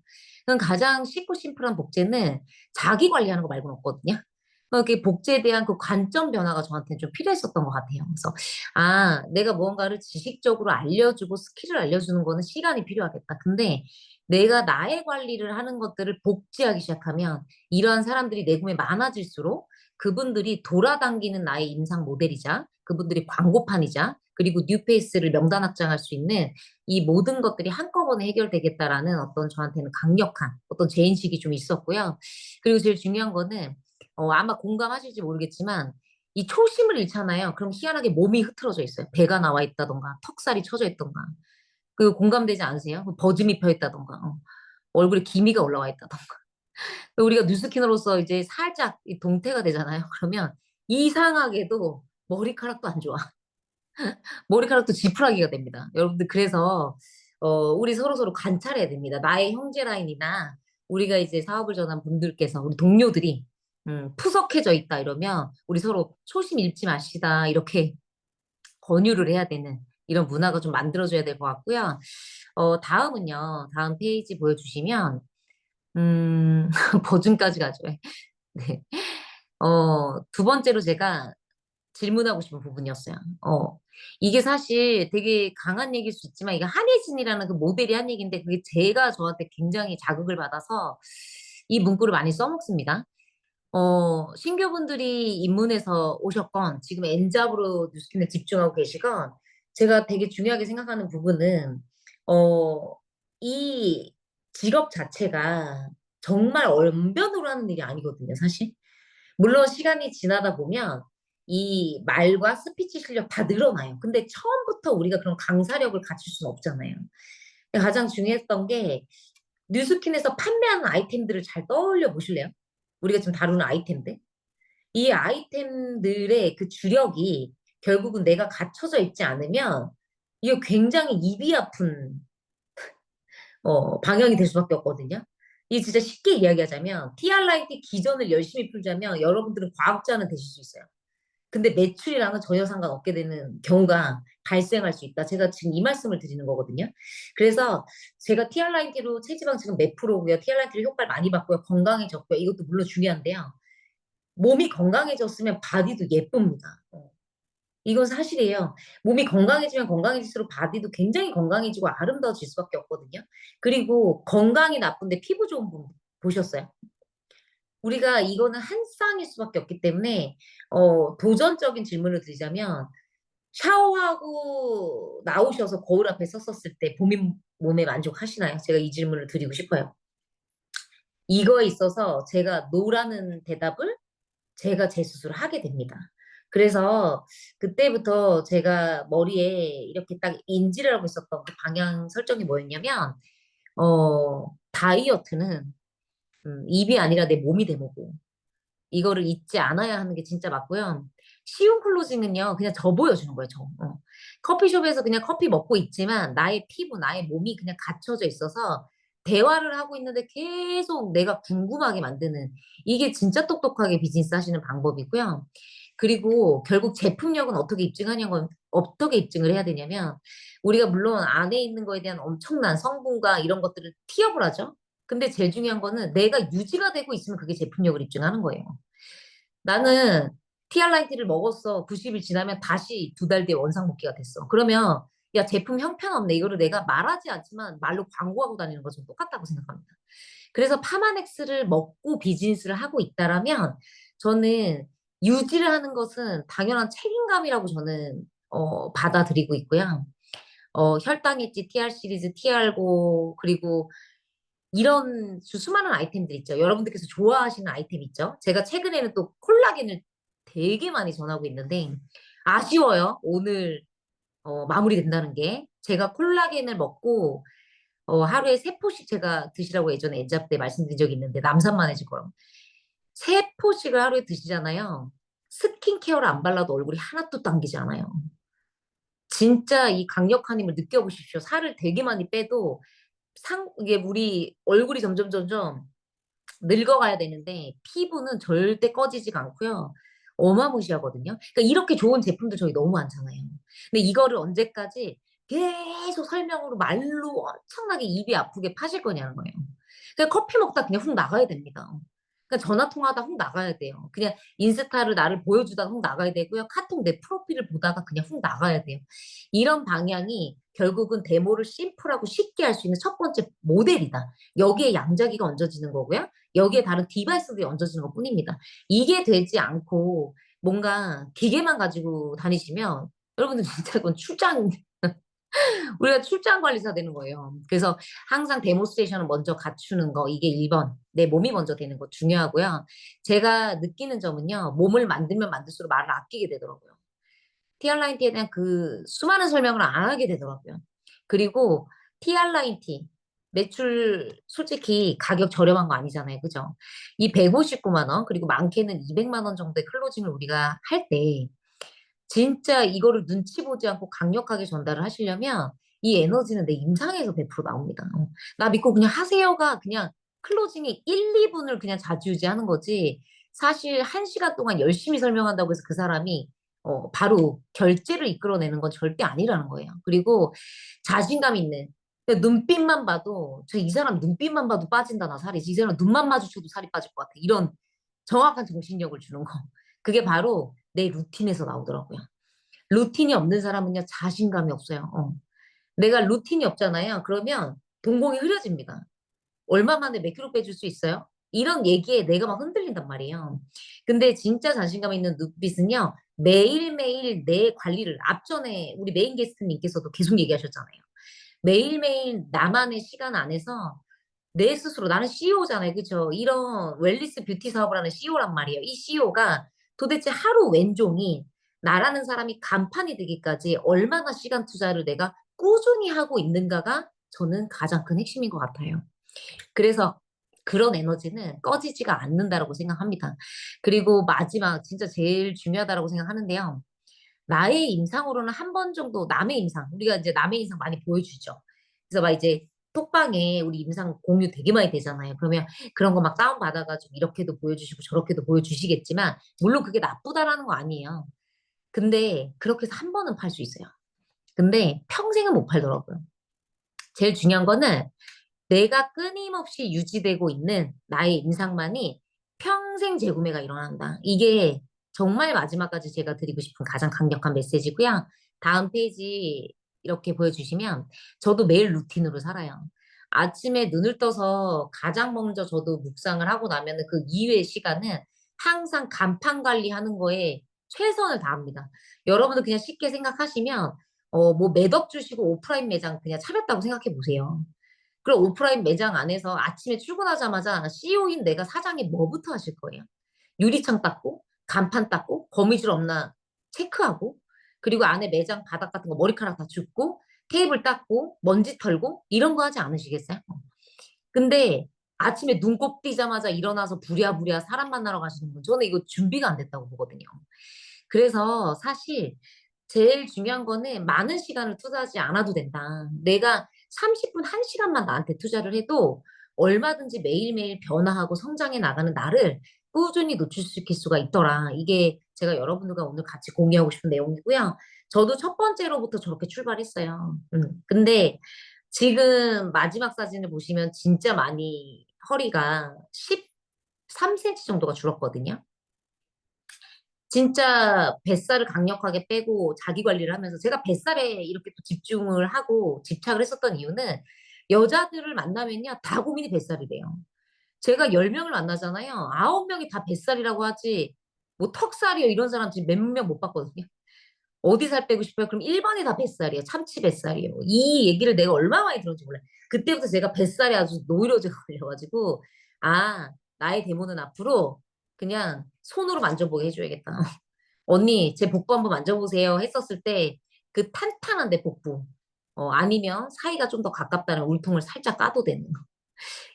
그럼 가장 쉽고 심플한 복제는 자기 관리하는 거 말고는 없거든요. 그 복제에 대한 그 관점 변화가 저한테는 좀 필요했었던 것 같아요. 그래서, 내가 무언가를 지식적으로 알려주고 스킬을 알려주는 거는 시간이 필요하겠다. 근데 내가 나의 관리를 하는 것들을 복제하기 시작하면 이러한 사람들이 내 몸에 많아질수록 그분들이 돌아다니는 나의 임상 모델이자 그분들이 광고판이자 그리고 뉴페이스를 명단 확장할 수 있는 이 모든 것들이 한꺼번에 해결되겠다라는 어떤 저한테는 강력한 어떤 제인식이 좀 있었고요. 그리고 제일 중요한 거는 아마 공감하실지 모르겠지만 이 초심을 잃잖아요. 그럼 희한하게 몸이 흐트러져 있어요. 배가 나와 있다던가 턱살이 쳐져 있던가. 그 공감되지 않으세요? 버짐이 펴 있다던가 얼굴에 기미가 올라와 있다던가. 우리가 뉴스키너로서 이제 살짝 이 동태가 되잖아요. 그러면 이상하게도 머리카락도 안 좋아. 머리카락도 지푸라기가 됩니다. 여러분들 그래서 우리 서로서로 관찰해야 됩니다. 나의 형제 라인이나 우리가 이제 사업을 전한 분들께서 우리 동료들이 푸석해져 있다 이러면 우리 서로 초심 잃지 마시다 이렇게 권유를 해야 되는 이런 문화가 좀 만들어져야 될 것 같고요. 다음은요. 다음 페이지 보여주시면 버준까지 가져요. 네. 두 번째로 제가 질문하고 싶은 부분이었어요. 이게 사실 되게 강한 얘기일 수 있지만 이게 한혜진이라는 그 모델이 한 얘기인데 그게 제가 저한테 굉장히 자극을 받아서 이 문구를 많이 써먹습니다. 신규분들이 입문해서 오셨건 지금 엔잡으로 뉴스킨에 집중하고 계시건 제가 되게 중요하게 생각하는 부분은 이 직업 자체가 정말 언변으로 하는 일이 아니거든요, 사실. 물론 시간이 지나다 보면 이 말과 스피치 실력 다 늘어나요. 근데 처음부터 우리가 그런 강사력을 갖출 수는 없잖아요. 가장 중요했던 게 뉴스킨에서 판매하는 아이템들을 잘 떠올려 보실래요? 우리가 지금 다루는 아이템들. 이 아이템들의 그 주력이 결국은 내가 갖춰져 있지 않으면 이거 굉장히 입이 아픈 방향이 될 수밖에 없거든요. 이게 진짜 쉽게 이야기하자면 TRIT 기전을 열심히 풀자면 여러분들은 과학자는 되실 수 있어요. 근데 매출이랑은 전혀 상관없게 되는 경우가 발생할 수 있다. 제가 지금 이 말씀을 드리는 거거든요. 그래서 제가 TRIT로 체지방 지금 몇 프로고요. TRIT로 효과를 많이 받고요. 건강해졌고요. 이것도 물론 중요한데요. 몸이 건강해졌으면 바디도 예쁩니다. 이건 사실이에요. 몸이 건강해지면 건강해질수록 바디도 굉장히 건강해지고 아름다워질 수밖에 없거든요. 그리고 건강이 나쁜데 피부 좋은 분 보셨어요? 우리가 이거는 한 쌍일 수밖에 없기 때문에 도전적인 질문을 드리자면 샤워하고 나오셔서 거울 앞에 섰었을 때 본인 몸에 만족하시나요? 제가 이 질문을 드리고 싶어요. 이거에 있어서 제가 노라는 대답을 제가 제 스스로 하게 됩니다. 그래서 그때부터 제가 머리에 이렇게 딱 인지를 하고 있었던 그 방향 설정이 뭐였냐면, 다이어트는 입이 아니라 내 몸이 되고 이거를 잊지 않아야 하는 게 진짜 맞고요. 쉬운 클로징은요, 그냥 저 보여주는 거예요, 저. 커피숍에서 그냥 커피 먹고 있지만 나의 피부, 나의 몸이 그냥 갖춰져 있어서 대화를 하고 있는데 계속 내가 궁금하게 만드는 이게 진짜 똑똑하게 비즈니스 하시는 방법이고요. 그리고 결국 제품력은 어떻게 입증을 해야 되냐면 우리가 물론 안에 있는 거에 대한 엄청난 성분과 이런 것들을 티업을 하죠. 근데 제일 중요한 거는 내가 유지가 되고 있으면 그게 제품력을 입증하는 거예요. 나는 TRIT를 먹었어. 90일 지나면 다시 2달 뒤에 원상복귀가 됐어. 그러면 야, 제품 형편없네. 이거를 내가 말하지 않지만 말로 광고하고 다니는 거좀 똑같다고 생각합니다. 그래서 파마넥스를 먹고 비즈니스를 하고 있다라면 저는 유지를 하는 것은 당연한 책임감이라고 저는 받아들이고 있고요. 혈당 엣지, TR 시리즈, TR고 그리고 이런 수많은 아이템들 있죠. 여러분들께서 좋아하시는 아이템 있죠. 제가 최근에는 또 콜라겐을 되게 많이 전하고 있는데 아쉬워요. 오늘 마무리된다는 게 제가 콜라겐을 먹고 하루에 3포씩 제가 드시라고 예전에 엔잡 때 말씀드린 적이 있는데 남산만 해질 거라고 3포씩을 하루에 드시잖아요. 스킨케어를 안 발라도 얼굴이 하나도 당기지 않아요. 진짜 이 강력한 힘을 느껴보십시오. 살을 되게 많이 빼도 이게 우리 얼굴이 점점 늙어가야 되는데 피부는 절대 꺼지지가 않고요. 어마무시하거든요. 그러니까 이렇게 좋은 제품들 저희 너무 많잖아요. 근데 이거를 언제까지 계속 설명으로 말로 엄청나게 입이 아프게 파실 거냐는 거예요. 그냥 커피 먹다 그냥 훅 나가야 됩니다. 그러니까 전화 통화하다 훅 나가야 돼요. 그냥 인스타를 나를 보여주다가 훅 나가야 되고요. 카톡 내 프로필을 보다가 그냥 훅 나가야 돼요. 이런 방향이 결국은 데모를 심플하고 쉽게 할 수 있는 첫 번째 모델이다. 여기에 양자기가 얹어지는 거고요. 여기에 다른 디바이스들이 얹어지는 것 뿐입니다. 이게 되지 않고 뭔가 기계만 가지고 다니시면 여러분들 진짜 그건 우리가 출장 관리사 되는 거예요. 그래서 항상 데모스트레이션을 먼저 갖추는 거, 이게 1번. 내 몸이 먼저 되는 거 중요하고요. 제가 느끼는 점은요, 몸을 만들면 만들수록 말을 아끼게 되더라고요. TR9T에 대한 그 수많은 설명을 안 하게 되더라고요. 그리고 TR9T, 매출 솔직히 가격 저렴한 거 아니잖아요. 그죠? 이 159만 원, 그리고 많게는 200만 원 정도의 클로징을 우리가 할 때, 진짜 이거를 눈치 보지 않고 강력하게 전달을 하시려면 이 에너지는 내 임상에서 100% 나옵니다. 나 믿고 그냥 하세요가 그냥 클로징이 1, 2분을 그냥 좌지우지하는 거지. 사실 1시간 동안 열심히 설명한다고 해서 그 사람이 바로 결제를 이끌어내는 건 절대 아니라는 거예요. 그리고 자신감 있는 그냥 눈빛만 봐도 저 이 사람 눈빛만 봐도 빠진다 나 살이 이 사람 눈만 마주쳐도 살이 빠질 것 같아. 이런 정확한 정신력을 주는 거. 그게 바로 내 루틴에서 나오더라고요. 루틴이 없는 사람은요, 자신감이 없어요. 내가 루틴이 없잖아요. 그러면 동공이 흐려집니다. 얼마 만에 몇 킬로 빼줄 수 있어요? 이런 얘기에 내가 막 흔들린단 말이에요. 근데 진짜 자신감 있는 눈빛은요, 매일매일 내 관리를, 앞전에 우리 메인 게스트님께서도 계속 얘기하셨잖아요. 매일매일 나만의 시간 안에서 내 스스로 나는 CEO잖아요. 그죠? 이런 웰리스 뷰티 사업을 하는 CEO란 말이에요. 이 CEO가 도대체 하루 왼종일 나라는 사람이 간판이 되기까지 얼마나 시간 투자를 내가 꾸준히 하고 있는가가 저는 가장 큰 핵심인 것 같아요. 그래서 그런 에너지는 꺼지지가 않는다라고 생각합니다. 그리고 마지막 진짜 제일 중요하다라고 생각하는데요. 나의 임상으로는 한 번 정도 남의 임상, 우리가 이제 남의 임상 많이 보여주죠. 그래서 막 이제 톡방에 우리 임상 공유 되게 많이 되잖아요. 그러면 그런 거 막 다운받아가지고 이렇게도 보여주시고 저렇게도 보여주시겠지만, 물론 그게 나쁘다라는 거 아니에요. 근데 그렇게 해서 한 번은 팔 수 있어요. 근데 평생은 못 팔더라고요. 제일 중요한 거는 내가 끊임없이 유지되고 있는 나의 임상만이 평생 재구매가 일어난다. 이게 정말 마지막까지 제가 드리고 싶은 가장 강력한 메시지고요. 다음 페이지 이렇게 보여주시면 저도 매일 루틴으로 살아요. 아침에 눈을 떠서 가장 먼저 저도 묵상을 하고 나면 그 이후의 시간은 항상 간판 관리하는 거에 최선을 다합니다. 여러분들 그냥 쉽게 생각하시면 뭐 매덕 주시고 오프라인 매장 그냥 차렸다고 생각해 보세요. 그럼 오프라인 매장 안에서 아침에 출근하자마자 CEO인 내가 사장이 뭐부터 하실 거예요? 유리창 닦고, 간판 닦고, 거미줄 없나 체크하고, 그리고 안에 매장 바닥 같은 거 머리카락 다 줍고, 테이블 닦고, 먼지 털고, 이런 거 하지 않으시겠어요? 근데 아침에 눈곱 뜨자마자 일어나서 부랴부랴 사람 만나러 가시는 분, 저는 이거 준비가 안 됐다고 보거든요. 그래서 사실 제일 중요한 거는 많은 시간을 투자하지 않아도 된다. 내가 30분, 1시간만 나한테 투자를 해도 얼마든지 매일매일 변화하고 성장해 나가는 나를 꾸준히 노출시킬 수가 있더라. 이게 제가 여러분들과 오늘 같이 공유하고 싶은 내용이고요. 저도 첫 번째로부터 저렇게 출발했어요. 근데 지금 마지막 사진을 보시면 진짜 많이 허리가 13cm 정도가 줄었거든요. 진짜 뱃살을 강력하게 빼고 자기 관리를 하면서 제가 뱃살에 이렇게 또 집중을 하고 집착을 했었던 이유는 여자들을 만나면요, 다 고민이 뱃살이래요. 제가 10명을 만나잖아요. 9명이 다 뱃살이라고 하지, 뭐 턱살이요 이런 사람 지금 몇 명 못 봤거든요. 어디 살 빼고 싶어요? 그럼 1번이 다 뱃살이에요. 참치 뱃살이에요. 이 얘기를 내가 얼마나 많이 들었는지 몰라요. 그때부터 제가 뱃살이 아주 노이로제 걸려가지고, 아, 나의 데모는 앞으로 그냥 손으로 만져보게 해줘야겠다. 언니, 제 복부 한번 만져보세요. 했었을 때 그 탄탄한데 복부. 아니면 사이가 좀 더 가깝다는 울통을 살짝 까도 되는.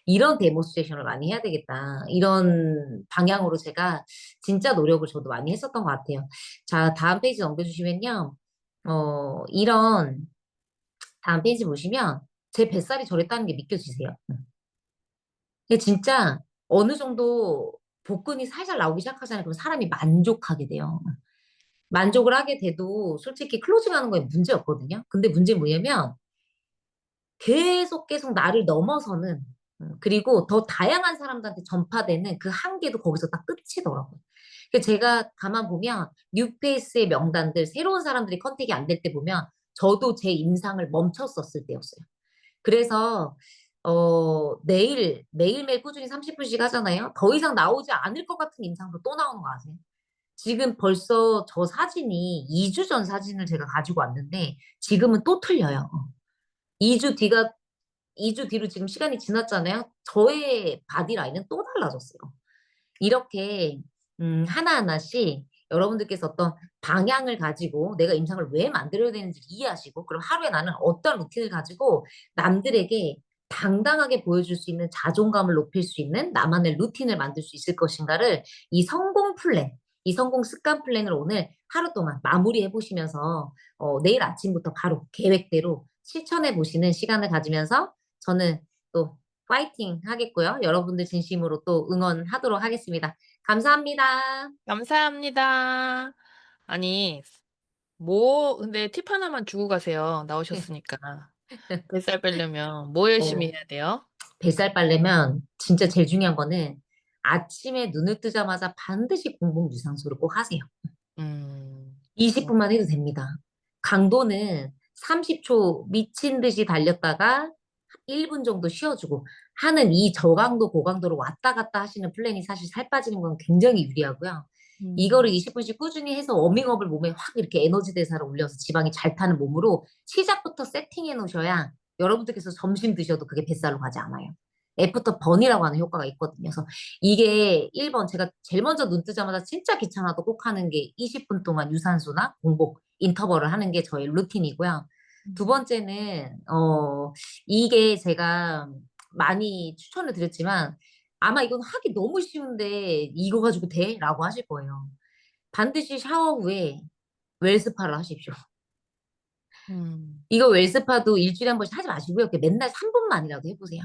이런 데모스트레이션을 많이 해야 되겠다. 이런 방향으로 제가 진짜 노력을 저도 많이 했었던 것 같아요. 자, 다음 페이지 넘겨주시면요. 이런 다음 페이지 보시면 제 뱃살이 저랬다는 게 믿겨지세요. 근데 진짜 어느 정도 복근이 살살 나오기 시작하잖아요. 그럼 사람이 만족하게 돼요. 만족을 하게 돼도 솔직히 클로징하는 거에 문제 없거든요. 근데 문제는 뭐냐면 계속 나를 넘어서는 그리고 더 다양한 사람들한테 전파되는 그 한계도 거기서 딱 끝이더라고요. 그래서 제가 가만 보면 뉴페이스의 명단들 새로운 사람들이 컨택이 안 될 때 보면 저도 제 임상을 멈췄었을 때였어요. 그래서 매일매일 꾸준히 30분씩 하잖아요. 더 이상 나오지 않을 것 같은 임상도 또 나오는 거 아세요? 지금 벌써 저 사진이 2주 전 사진을 제가 가지고 왔는데 지금은 또 틀려요. 2주 뒤가 2주 뒤로 지금 시간이 지났잖아요. 저의 바디라인은 또 달라졌어요. 이렇게 하나하나씩 여러분들께서 어떤 방향을 가지고 내가 임상을 왜 만들어야 되는지 이해하시고 그럼 하루에 나는 어떤 루틴을 가지고 남들에게 당당하게 보여줄 수 있는 자존감을 높일 수 있는 나만의 루틴을 만들 수 있을 것인가를 이 성공 플랜, 이 성공 습관 플랜을 오늘 하루 동안 마무리해 보시면서 내일 아침부터 바로 계획대로 실천해 보시는 시간을 가지면서 저는 또 파이팅 하겠고요. 여러분들 진심으로 또 응원하도록 하겠습니다. 감사합니다. 감사합니다. 아니, 근데 팁 하나만 주고 가세요. 나오셨으니까. 뱃살 빼려면 뭐 열심히 어, 해야 돼요? 뱃살 빨려면 진짜 제일 중요한 거는 아침에 눈을 뜨자마자 반드시 공복 유산소를 꼭 하세요. 음, 음, 20분만 해도 됩니다. 강도는 30초 미친 듯이 달렸다가 1분 정도 쉬어주고 하는 이 저강도 고강도로 왔다 갔다 하시는 플랜이 사실 살 빠지는 건 굉장히 유리하고요. 이거를 음, 20분씩 꾸준히 해서 워밍업을 몸에 확 이렇게 에너지 대사를 올려서 지방이 잘 타는 몸으로 시작부터 세팅해 놓으셔야 여러분들께서 점심 드셔도 그게 뱃살로 가지 않아요. 애프터 번이라고 하는 효과가 있거든요. 그래서 이게 1번 제가 제일 먼저 눈 뜨자마자 진짜 귀찮아도 꼭 하는 게 20분 동안 유산소나 공복 인터벌을 하는 게 저의 루틴이고요. 두 음, 번째는 이게 제가 많이 추천을 드렸지만 아마 이건 하기 너무 쉬운데 이거 가지고 돼? 라고 하실 거예요. 반드시 샤워 후에 웰스파를 하십시오. 음, 이거 웰스파도 일주일에 한 번씩 하지 마시고요. 그냥 맨날 3분만이라도 해보세요.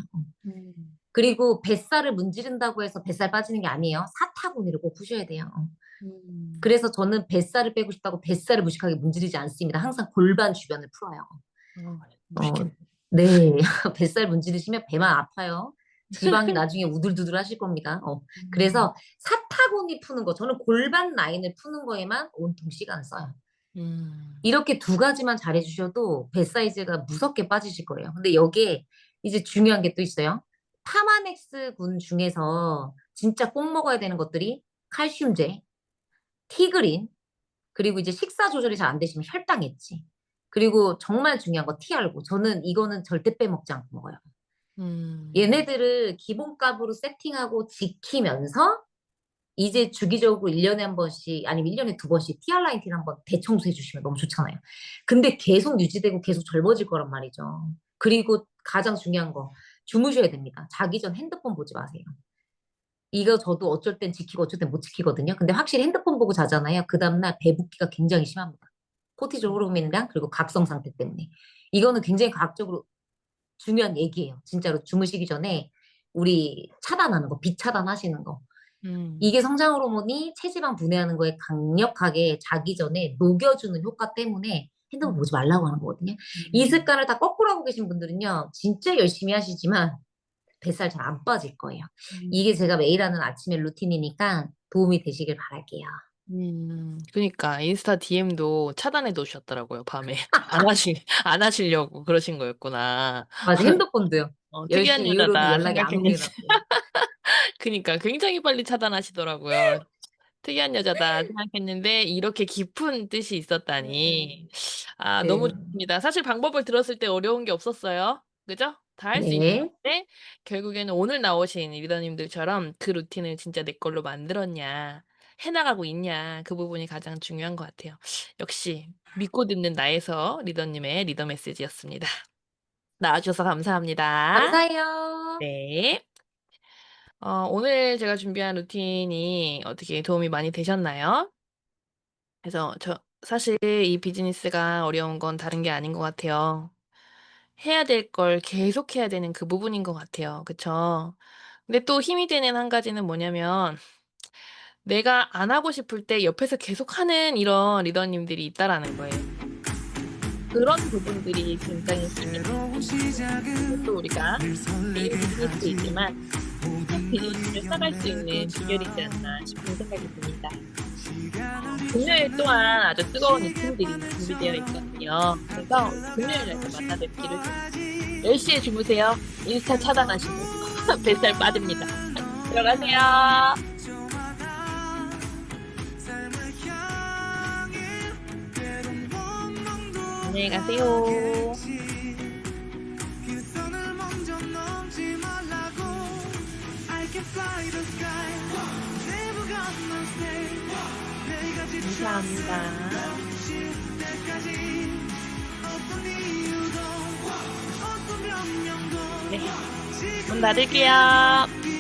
음, 그리고 뱃살을 문지른다고 해서 뱃살 빠지는 게 아니에요. 사타구니를 꼭 푸셔야 돼요. 음. 그래서 저는 뱃살을 빼고 싶다고 뱃살을 무식하게 문지르지 않습니다. 항상 골반 주변을 풀어요. 어, 멋있겠네. 네. 뱃살 문지르시면 배만 아파요. 지방이 나중에 우들두들 하실 겁니다. 음, 그래서 사타구니 푸는 거, 저는 골반 라인을 푸는 거에만 온통 시간을 써요. 음, 이렇게 두 가지만 잘해주셔도 배 사이즈가 무섭게 빠지실 거예요. 근데 여기에 이제 중요한 게 또 있어요. 파마넥스 군 중에서 진짜 꼭 먹어야 되는 것들이 칼슘제, 티그린, 그리고 이제 식사 조절이 잘 안 되시면 혈당 엣지. 그리고 정말 중요한 거 티알고. 저는 이거는 절대 빼먹지 않고 먹어요. 음, 얘네들을 기본값으로 세팅하고 지키면서 이제 주기적으로 1년에 한 번씩 아니면 1년에 두 번씩 티알라인티를 한번 대청소해 주시면 너무 좋잖아요. 근데 계속 유지되고 계속 젊어질 거란 말이죠. 그리고 가장 중요한 거 주무셔야 됩니다. 자기 전 핸드폰 보지 마세요. 이거 저도 어쩔 땐 지키고 어쩔 땐 못 지키거든요. 근데 확실히 핸드폰 보고 자잖아요. 그 다음날 배붓기가 굉장히 심합니다. 코티졸 호르몬이랑 그리고 각성 상태 때문에. 이거는 굉장히 과학적으로 중요한 얘기예요. 진짜로 주무시기 전에 우리 차단하는 거, 비차단하시는 거. 음, 이게 성장 호르몬이 체지방 분해하는 거에 강력하게 자기 전에 녹여주는 효과 때문에 핸드폰 음, 보지 말라고 하는 거거든요. 이 음, 습관을 다 거꾸로 하고 계신 분들은요, 진짜 열심히 하시지만 뱃살 잘 안 빠질 거예요. 음. 이게 제가 매일 하는 아침의 루틴이니까 도움이 되시길 바랄게요. 그니까 인스타 DM도 차단해 놓으셨더라고요, 밤에. 안 하시려고 그러신 거였구나. 맞아, 핸드폰도요. 10시 특이한 이후로는 여자다 연락이 안 오게 생각했는지. 해놨어요. 그니까 굉장히 빨리 차단하시더라고요. 특이한 여자다 생각했는데 이렇게 깊은 뜻이 있었다니. 아, 너무 네. 좋습니다. 사실 방법을 들었을 때 어려운 게 없었어요. 그죠? 다 할 수 네. 있는데 결국에는 오늘 나오신 리더님들처럼 그 루틴을 진짜 내 걸로 만들었냐, 해 나가고 있냐, 그 부분이 가장 중요한 것 같아요. 역시 믿고 듣는 나에서 리더님의 리더 메시지였습니다. 나와 주셔서 감사합니다. 감사해요. 네. 오늘 제가 준비한 루틴이 어떻게 도움이 많이 되셨나요? 그래서 사실 이 비즈니스가 어려운 건 다른 게 아닌 것 같아요. 해야 될 걸 계속 해야 되는 그 부분인 것 같아요. 그쵸? 근데 또 힘이 되는 한 가지는 뭐냐면 내가 안 하고 싶을 때 옆에서 계속하는 이런 리더님들이 있다라는 거예요. 그런 부분들이 굉장히 힘이 되고 또 우리가 이 비즈니스이지만 비즈니스를 살아갈 수 있는 비결이지 않나 싶은 생각이 듭니다. 금요일 또한 아주 뜨거운 미팅들이 준비되어 있거든요. 그래서 금요일 날 만나뵙기를 10시에 주무세요. 인스타 차단하시고 뱃살 빠집니다. 들어가세요. 안녕히 가세요. 감사합니다. 네, 문 닫을게요.